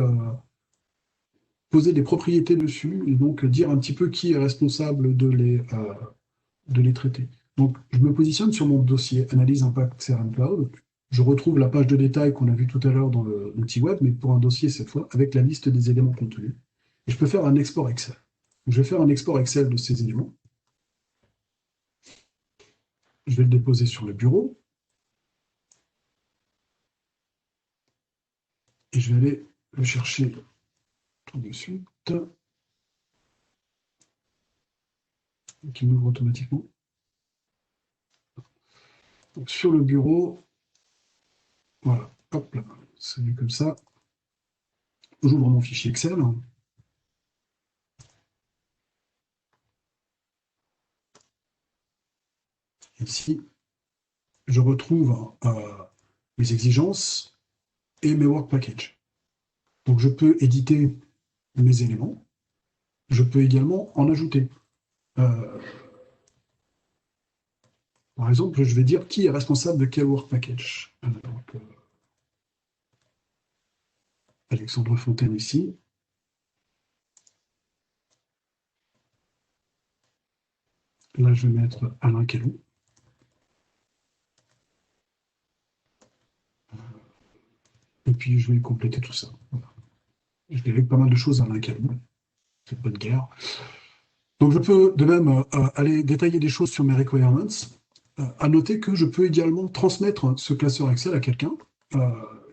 poser des propriétés dessus et donc dire un petit peu qui est responsable de les traiter. Donc, je me positionne sur mon dossier Analyse Impact CRM Cloud. Je retrouve la page de détail qu'on a vue tout à l'heure dans l'outil web, mais pour un dossier cette fois, avec la liste des éléments contenus. Et je peux faire un export Excel. Donc, je vais faire un export Excel de ces éléments. Je vais le déposer sur le bureau. Et je vais aller le chercher tout de suite. Qui m'ouvre automatiquement. Donc, sur le bureau, voilà, hop là, c'est vu comme ça. J'ouvre mon fichier Excel. Ici, je retrouve mes exigences et mes work packages. Donc je peux éditer mes éléments. Je peux également en ajouter. Par exemple, je vais dire qui est responsable de quel work package. Donc, Alexandre Fontaine ici. Là, je vais mettre Alain Kellou. Et puis, je vais compléter tout ça. Voilà. Je délègue pas mal de choses à Alain Kellou. C'est pas de guerre. Donc, je peux de même aller détailler des choses sur mes requirements. À noter que je peux également transmettre ce classeur Excel à quelqu'un euh,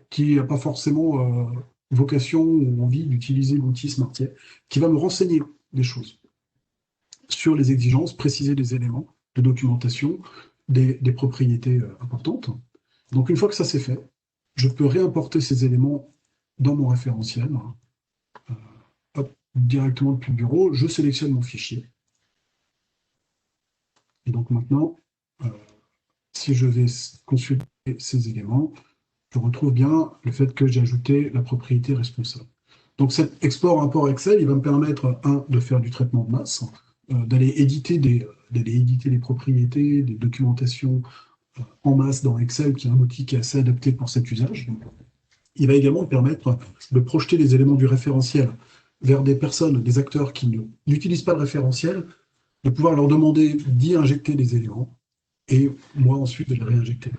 qui n'a pas forcément vocation ou envie d'utiliser l'outil Smartier, qui va me renseigner des choses sur les exigences, préciser des éléments de documentation, des propriétés importantes. Donc une fois que ça c'est fait, je peux réimporter ces éléments dans mon référentiel. Hop, directement depuis le bureau, je sélectionne mon fichier. Et donc maintenant, si je vais consulter ces éléments, je retrouve bien le fait que j'ai ajouté la propriété responsable. Donc cet export-import Excel, il va me permettre, de faire du traitement de masse, d'aller éditer des propriétés, des documentations en masse dans Excel, qui est un outil qui est assez adapté pour cet usage. Il va également me permettre de projeter les éléments du référentiel vers des personnes, des acteurs qui n'utilisent pas le référentiel, de pouvoir leur demander d'y injecter des éléments, et moi ensuite de les réinjecter.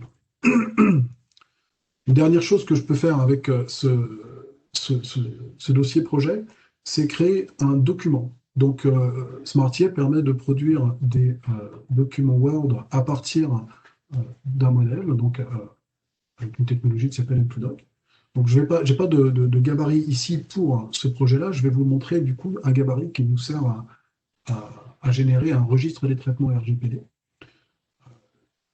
Une dernière chose que je peux faire avec ce dossier projet, c'est créer un document. Donc, Smartier permet de produire des documents Word à partir d'un modèle, donc avec une technologie qui s'appelle M2Doc. Donc, je n'ai pas de gabarit ici pour ce projet-là. Je vais vous montrer du coup un gabarit qui nous sert à générer un registre des traitements RGPD.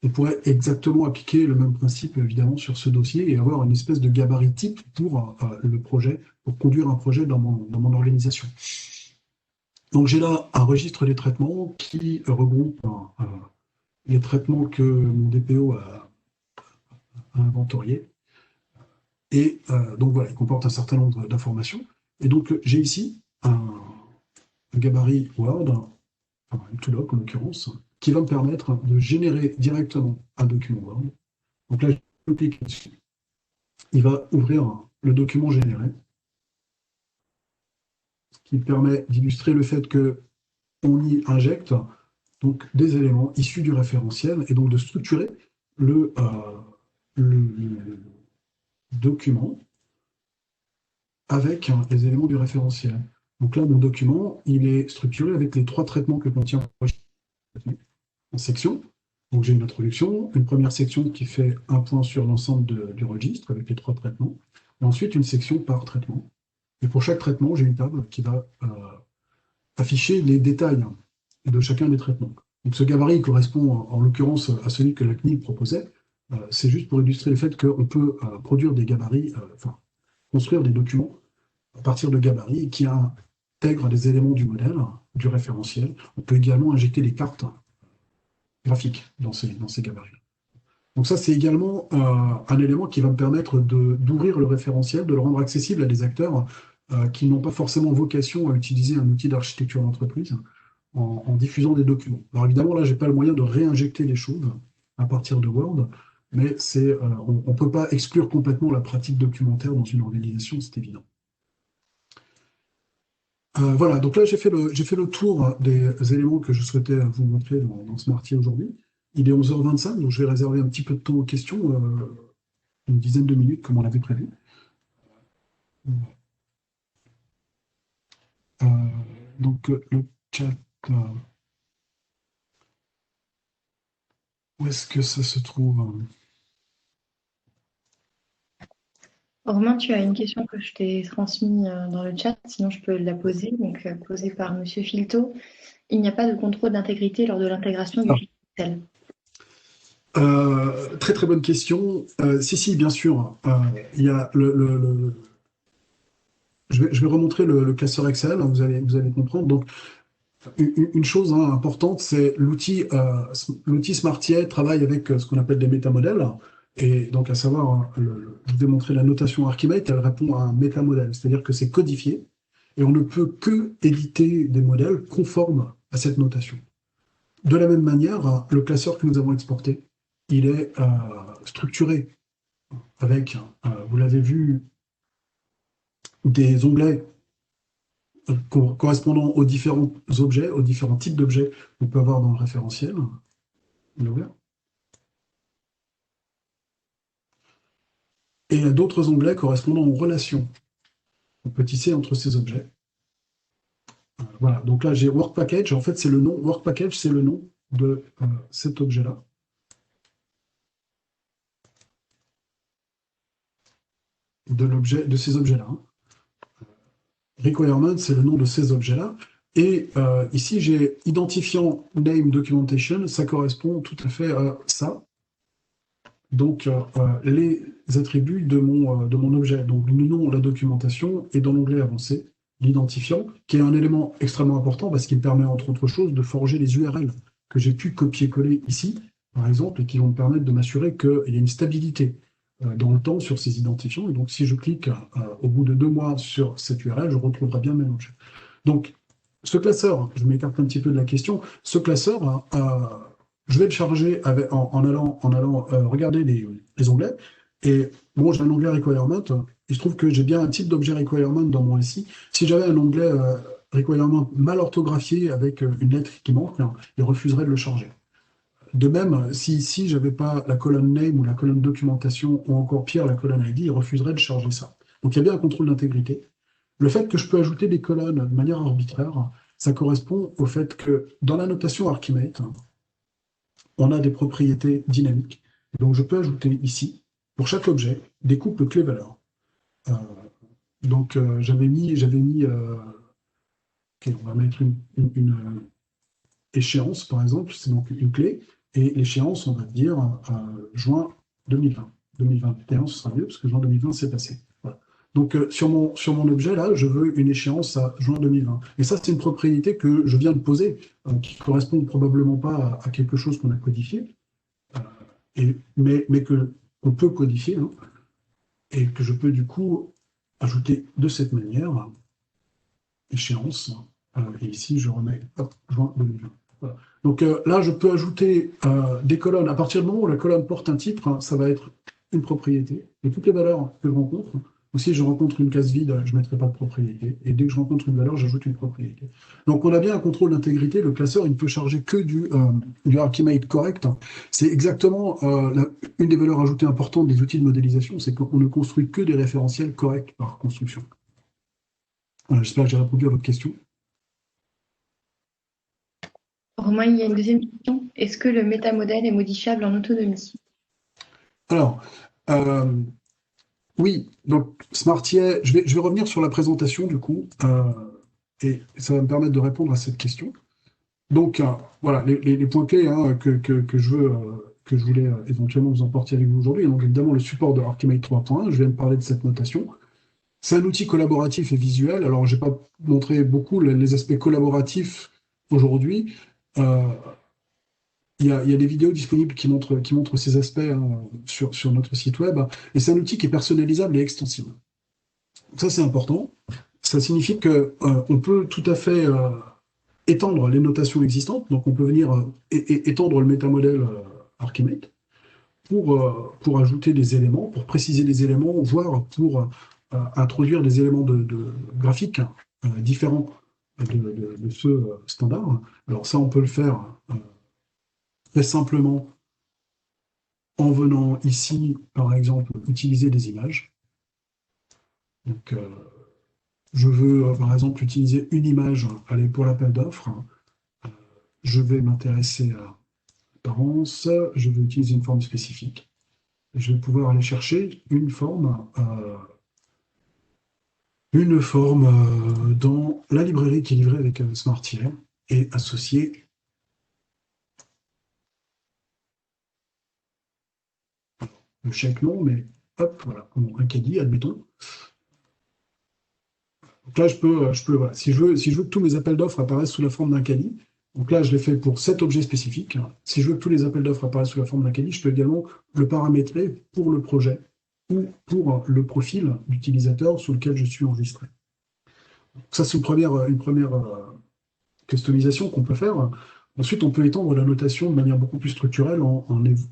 On pourrait exactement appliquer le même principe, évidemment, sur ce dossier et avoir une espèce de gabarit type pour le projet, pour conduire un projet dans mon organisation. Donc j'ai là un registre des traitements qui regroupe les traitements que mon DPO a inventoriés. Et donc voilà, il comporte un certain nombre d'informations. Et donc j'ai ici un gabarit Word, un to-doc en l'occurrence, qui va me permettre de générer directement un document Word. Donc là, je clique dessus. Il va ouvrir le document généré, ce qui permet d'illustrer le fait qu'on y injecte donc, des éléments issus du référentiel et donc de structurer le document avec les éléments du référentiel. Donc là, mon document, il est structuré avec les 3 traitements que contient en section. Donc j'ai une introduction, une première section qui fait un point sur l'ensemble du registre avec les 3 traitements, et ensuite une section par traitement. Et pour chaque traitement, j'ai une table qui va afficher les détails de chacun des traitements. Donc ce gabarit correspond en l'occurrence à celui que la CNIL proposait. C'est juste pour illustrer le fait qu'on peut produire des gabarits, construire des documents à partir de gabarits qui intègrent des éléments du modèle, du référentiel. On peut également injecter des cartes graphiques dans ces gabarits. Donc ça, c'est également un élément qui va me permettre d'ouvrir le référentiel, de le rendre accessible à des acteurs qui n'ont pas forcément vocation à utiliser un outil d'architecture d'entreprise en diffusant des documents. Alors évidemment, là, je n'ai pas le moyen de réinjecter les choses à partir de Word, mais on ne peut pas exclure complètement la pratique documentaire dans une organisation, c'est évident. Voilà, donc là j'ai fait le tour des éléments que je souhaitais vous montrer dans Smartier aujourd'hui. Il est 11h25, donc je vais réserver un petit peu de temps aux questions, une dizaine de minutes comme on l'avait prévu. Euh, donc le chat, où est-ce que ça se trouve? Romain, tu as une question que je t'ai transmise dans le chat, sinon je peux la poser, donc posée par Monsieur Filto. Il n'y a pas de contrôle d'intégrité lors de l'intégration du fichier Excel. Très très bonne question. Si, bien sûr. Il y a je vais remontrer le classeur Excel, hein, vous allez comprendre. Donc, une chose importante, c'est l'outil Smartier travaille avec ce qu'on appelle des métamodèles. Et donc, à savoir, je vous ai montré la notation Archimate, elle répond à un métamodèle, c'est-à-dire que c'est codifié et on ne peut que éditer des modèles conformes à cette notation. De la même manière, le classeur que nous avons exporté, il est structuré avec, vous l'avez vu, des onglets correspondant aux différents objets, aux différents types d'objets qu'on peut avoir dans le référentiel. Et d'autres onglets correspondant aux relations qu'on peut tisser entre ces objets. Voilà, donc là j'ai Work Package, en fait c'est le nom, Work Package c'est le nom de cet objet-là. De ces objets-là. Requirement, c'est le nom de ces objets-là. Et ici, j'ai identifiant name documentation, ça correspond tout à fait à ça. Donc, les attributs de mon objet. Donc, le nom, la documentation, et dans l'onglet avancé, l'identifiant, qui est un élément extrêmement important parce qu'il permet, entre autres choses, de forger les URL que j'ai pu copier-coller ici, par exemple, et qui vont me permettre de m'assurer qu'il y a une stabilité dans le temps sur ces identifiants. Et donc, si je clique au bout de 2 mois sur cette URL, je retrouverai bien le même objet. Donc, ce classeur, je m'écarte un petit peu de la question, ce classeur, je vais le charger en allant regarder les onglets. Et bon, j'ai un onglet requirement. Il se trouve que j'ai bien un type d'objet requirement dans mon SI. Si j'avais un onglet requirement mal orthographié avec une lettre qui manque, il refuserait de le charger. De même, si ici, je n'avais pas la colonne name ou la colonne documentation, ou encore pire, la colonne ID, il refuserait de charger ça. Donc il y a bien un contrôle d'intégrité. Le fait que je peux ajouter des colonnes de manière arbitraire, ça correspond au fait que dans la notation Archimate, on a des propriétés dynamiques. Donc je peux ajouter ici, pour chaque objet, des couples clés-valeurs. Donc j'avais mis okay, on va mettre une échéance, par exemple, c'est donc une clé, et l'échéance, on va dire juin 2020. 2021, ce sera mieux, parce que juin 2020, c'est passé. Voilà. Donc, sur mon objet, là, je veux une échéance à juin 2020. Et ça, c'est une propriété que je viens de poser, qui ne correspond probablement pas à quelque chose qu'on a codifié, mais qu'on peut codifier, hein, et que je peux, du coup, ajouter de cette manière, échéance, et ici, je remets juin 2020. Voilà. Donc là, je peux ajouter des colonnes. À partir du moment où la colonne porte un titre, hein, ça va être une propriété. Et toutes les valeurs que je rencontre, ou si je rencontre une case vide, je ne mettrai pas de propriété. Et dès que je rencontre une valeur, j'ajoute une propriété. Donc on a bien un contrôle d'intégrité. Le classeur, il ne peut charger que du Archimate correct. C'est exactement une des valeurs ajoutées importantes des outils de modélisation, c'est qu'on ne construit que des référentiels corrects par construction. Voilà, j'espère que j'ai répondu à votre question. Romain, il y a une deuxième question. Est-ce que le métamodèle est modifiable en autonomie? Alors, oui, donc Smartier, je vais revenir sur la présentation du coup, et ça va me permettre de répondre à cette question. Donc voilà, les points clés hein, que je voulais éventuellement vous emporter avec vous aujourd'hui. Donc évidemment le support de Archimate 3.1, je viens de parler de cette notation. C'est un outil collaboratif et visuel. Alors je n'ai pas montré beaucoup les aspects collaboratifs aujourd'hui. Il y a des vidéos disponibles qui montrent ces aspects hein, sur notre site web. Et c'est un outil qui est personnalisable et extensible. Ça, c'est important. Ça signifie qu'on peut tout à fait étendre les notations existantes. Donc, on peut venir étendre le métamodèle Archimate pour ajouter des éléments, pour préciser des éléments, voire pour introduire des éléments de graphiques différents de ceux standards. Alors ça, on peut le faire très simplement en venant ici, par exemple, utiliser des images. Donc, je veux, par exemple, utiliser une image pour l'appel d'offres. Je vais m'intéresser à l'apparence. Je vais utiliser une forme spécifique. Je vais pouvoir aller chercher une forme dans la librairie qui est livrée avec Smartier et associée le chèque non, mais hop, voilà, un caddie, admettons. Donc là, voilà, si je veux que tous mes appels d'offres apparaissent sous la forme d'un caddie, donc là, je l'ai fait pour cet objet spécifique. Si je veux que tous les appels d'offres apparaissent sous la forme d'un caddie, je peux également le paramétrer pour le projet ou pour le profil d'utilisateur sur lequel je suis enregistré. Donc ça, c'est une première customisation qu'on peut faire. Ensuite, on peut étendre la notation de manière beaucoup plus structurelle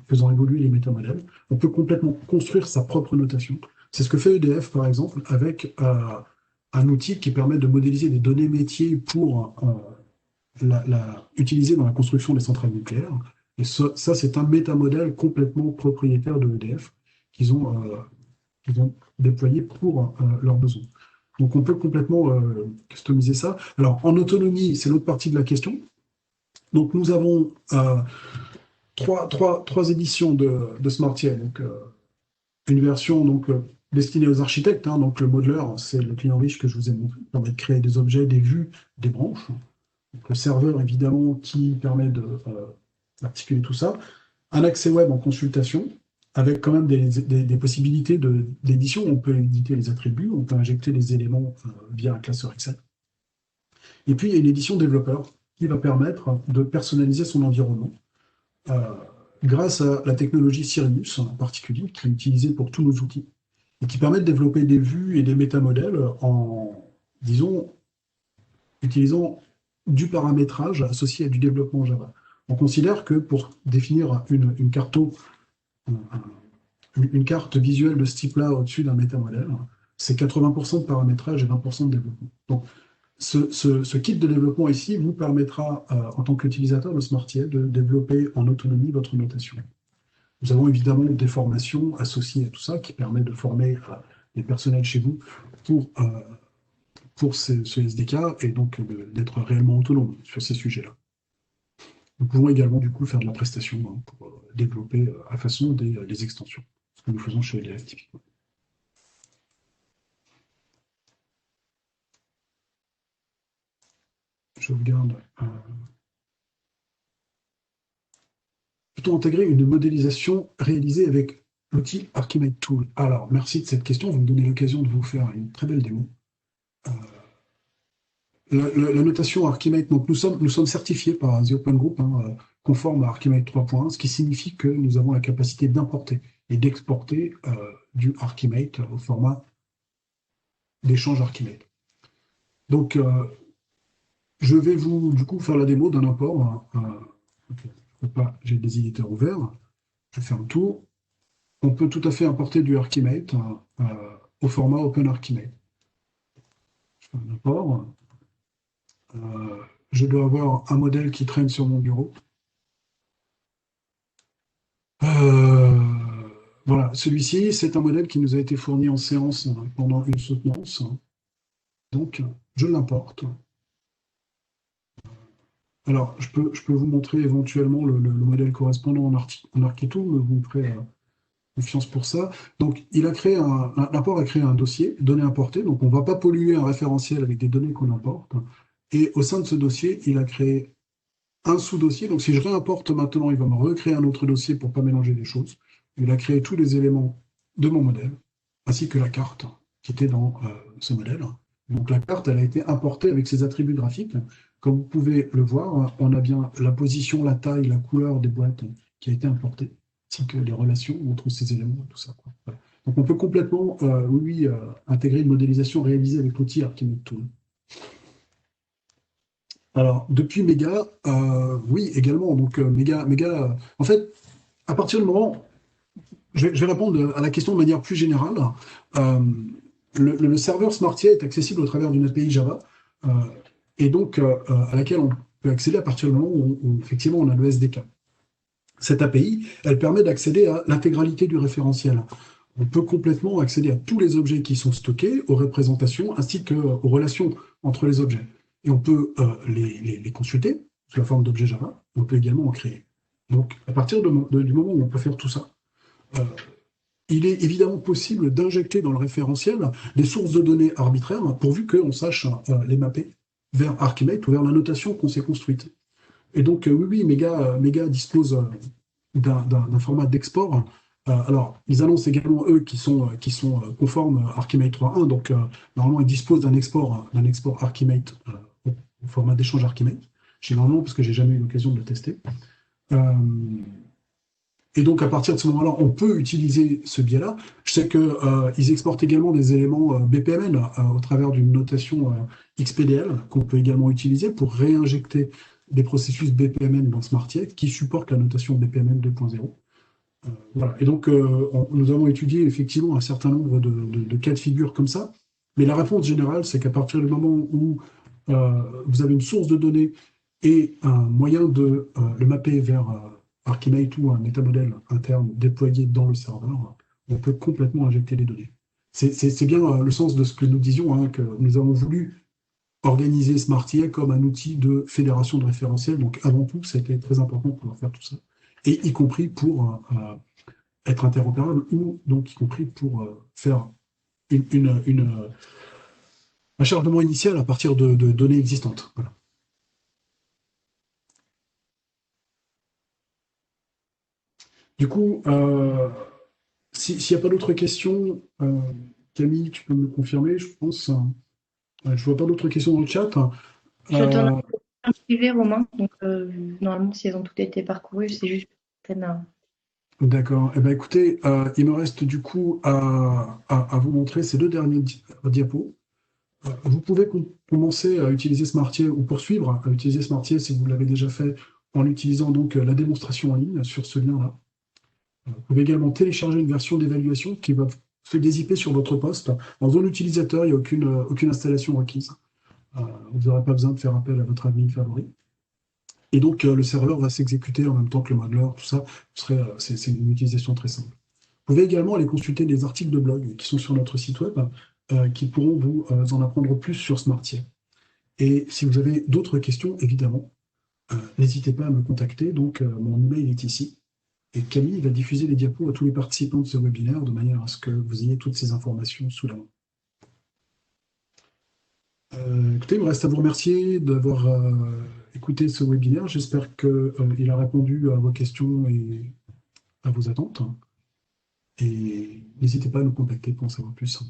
faisant évoluer les métamodèles. On peut complètement construire sa propre notation. C'est ce que fait EDF, par exemple, avec un outil qui permet de modéliser des données métiers pour utiliser dans la construction des centrales nucléaires. Et ça c'est un métamodèle complètement propriétaire de EDF qu'ils ont déployé pour leurs besoins. Donc on peut complètement customiser ça. Alors en autonomie, c'est l'autre partie de la question. Donc nous avons trois éditions de Smartier. Donc une version destinée aux architectes. Donc le modeler, c'est le client riche que je vous ai montré, qui permet de créer des objets, des vues, des branches. Donc, le serveur, évidemment, qui permet d'articuler tout ça. Un accès web en consultation, avec quand même des possibilités d'édition. On peut éditer les attributs, on peut injecter les éléments via un classeur Excel. Et puis, il y a une édition développeur qui va permettre de personnaliser son environnement grâce à la technologie Sirius en particulier, qui est utilisée pour tous nos outils, et qui permet de développer des vues et des métamodèles en, disons, utilisant du paramétrage associé à du développement Java. On considère que pour définir une carte visuelle de ce type-là au-dessus d'un métamodèle, c'est 80% de paramétrage et 20% de développement. Donc, ce kit de développement ici vous permettra, en tant qu'utilisateur de Smartier, de développer en autonomie votre notation. Nous avons évidemment des formations associées à tout ça qui permettent de former les personnels chez vous pour ce SDK et donc d'être réellement autonome sur ces sujets-là. Nous pouvons également du coup faire de la prestation pour développer à façon des extensions, ce que nous faisons chez EDF typiquement. Je regarde. Peut-on intégrer une modélisation réalisée avec l'outil Archimate Tool? Alors, merci de cette question, vous me donnez l'occasion de vous faire une très belle démo. La notation Archimate, donc nous sommes certifiés par The Open Group, conforme à Archimate 3.1, ce qui signifie que nous avons la capacité d'importer et d'exporter du Archimate au format d'échange Archimate. Donc, je vais vous, du coup, faire la démo d'un import. J'ai des éditeurs ouverts. Je ferme tout. On peut tout à fait importer du Archimate au format Open Archimate. Je fais un import. Je dois avoir un modèle qui traîne sur mon bureau. Voilà, celui-ci, c'est un modèle qui nous a été fourni en séance pendant une soutenance. Donc, je l'importe. Alors, je peux vous montrer éventuellement le modèle correspondant en Architool, mais vous me ferez confiance pour ça. Donc, l'import a créé un dossier, données importées, donc on ne va pas polluer un référentiel avec des données qu'on importe. Et au sein de ce dossier, il a créé un sous-dossier. Donc, si je réimporte maintenant, il va me recréer un autre dossier pour ne pas mélanger les choses. Il a créé tous les éléments de mon modèle, ainsi que la carte qui était dans ce modèle. Donc, la carte, elle a été importée avec ses attributs graphiques. Comme vous pouvez le voir, on a bien la position, la taille, la couleur des boîtes qui a été importée, ainsi que les relations entre ces éléments, tout ça. Voilà. Donc, on peut complètement, intégrer une modélisation réalisée avec l'outil Archimate Tool. Alors, depuis Mega, oui, également. Donc, Mega, en fait, à partir du moment, je vais répondre à la question de manière plus générale. Le serveur Smartier est accessible au travers d'une API Java, et donc à laquelle on peut accéder à partir du moment où effectivement on a le SDK. Cette API, elle permet d'accéder à l'intégralité du référentiel. On peut complètement accéder à tous les objets qui sont stockés, aux représentations, ainsi qu'aux relations entre les objets. Et on peut les consulter sous la forme d'objets Java, on peut également en créer. Donc, à partir du moment où on peut faire tout ça, il est évidemment possible d'injecter dans le référentiel des sources de données arbitraires, pourvu qu'on sache les mapper vers Archimate ou vers la notation qu'on s'est construite. Et donc, oui, Mega dispose d'un format d'export. Alors, ils annoncent également, eux, qui sont conformes à Archimate 3.1, donc normalement, ils disposent d'un export Archimate au format d'échange Archimate. J'ai normalement, parce que j'ai jamais eu l'occasion de le tester. Et donc, à partir de ce moment-là, on peut utiliser ce biais-là. Je sais qu'ils exportent également des éléments BPMN au travers d'une notation XPDL qu'on peut également utiliser pour réinjecter des processus BPMN dans SmartIEC qui supportent la notation BPMN 2.0. Voilà. Et donc, nous avons étudié effectivement un certain nombre de cas de figure comme ça, mais la réponse générale, c'est qu'à partir du moment où vous avez une source de données et un moyen de le mapper vers Archimate ou un métamodèle interne déployé dans le serveur, on peut complètement injecter les données. C'est bien le sens de ce que nous disions, hein, que nous avons voulu organiser SmartIA comme un outil de fédération de référentiels. Donc avant tout, c'était très important de pouvoir faire tout ça, et y compris pour être interopérable, ou donc y compris pour faire un chargement initial à partir de données existantes. Voilà. Du coup, s'il n'y a pas d'autres questions, Camille, tu peux me confirmer, je pense. Je ne vois pas d'autres questions dans le chat. Je t'en ai Euh, un privé, Romain. Donc, normalement, si elles ont toutes été parcourues, c'est juste certaines. D'accord. Eh ben, écoutez, il me reste du coup à vous montrer ces deux derniers diapos. Vous pouvez commencer à utiliser Smartier ou poursuivre à utiliser Smartier si vous l'avez déjà fait en utilisant donc la démonstration en ligne sur ce lien-là. Vous pouvez également télécharger une version d'évaluation qui va se dézipper sur votre poste. En zone utilisateur, il n'y a aucune installation requise. Vous n'aurez pas besoin de faire appel à votre admin favori. Et donc, le serveur va s'exécuter en même temps que le modeler, tout ça. C'est une utilisation très simple. Vous pouvez également aller consulter des articles de blog qui sont sur notre site web, qui pourront vous en apprendre plus sur Smartier. Et si vous avez d'autres questions, évidemment, n'hésitez pas à me contacter. Donc, mon email est ici. Et Camille va diffuser les diapos à tous les participants de ce webinaire de manière à ce que vous ayez toutes ces informations sous la main. Écoutez, il me reste à vous remercier d'avoir écouté ce webinaire. J'espère qu'il a répondu à vos questions et à vos attentes. Et n'hésitez pas à nous contacter pour en savoir plus.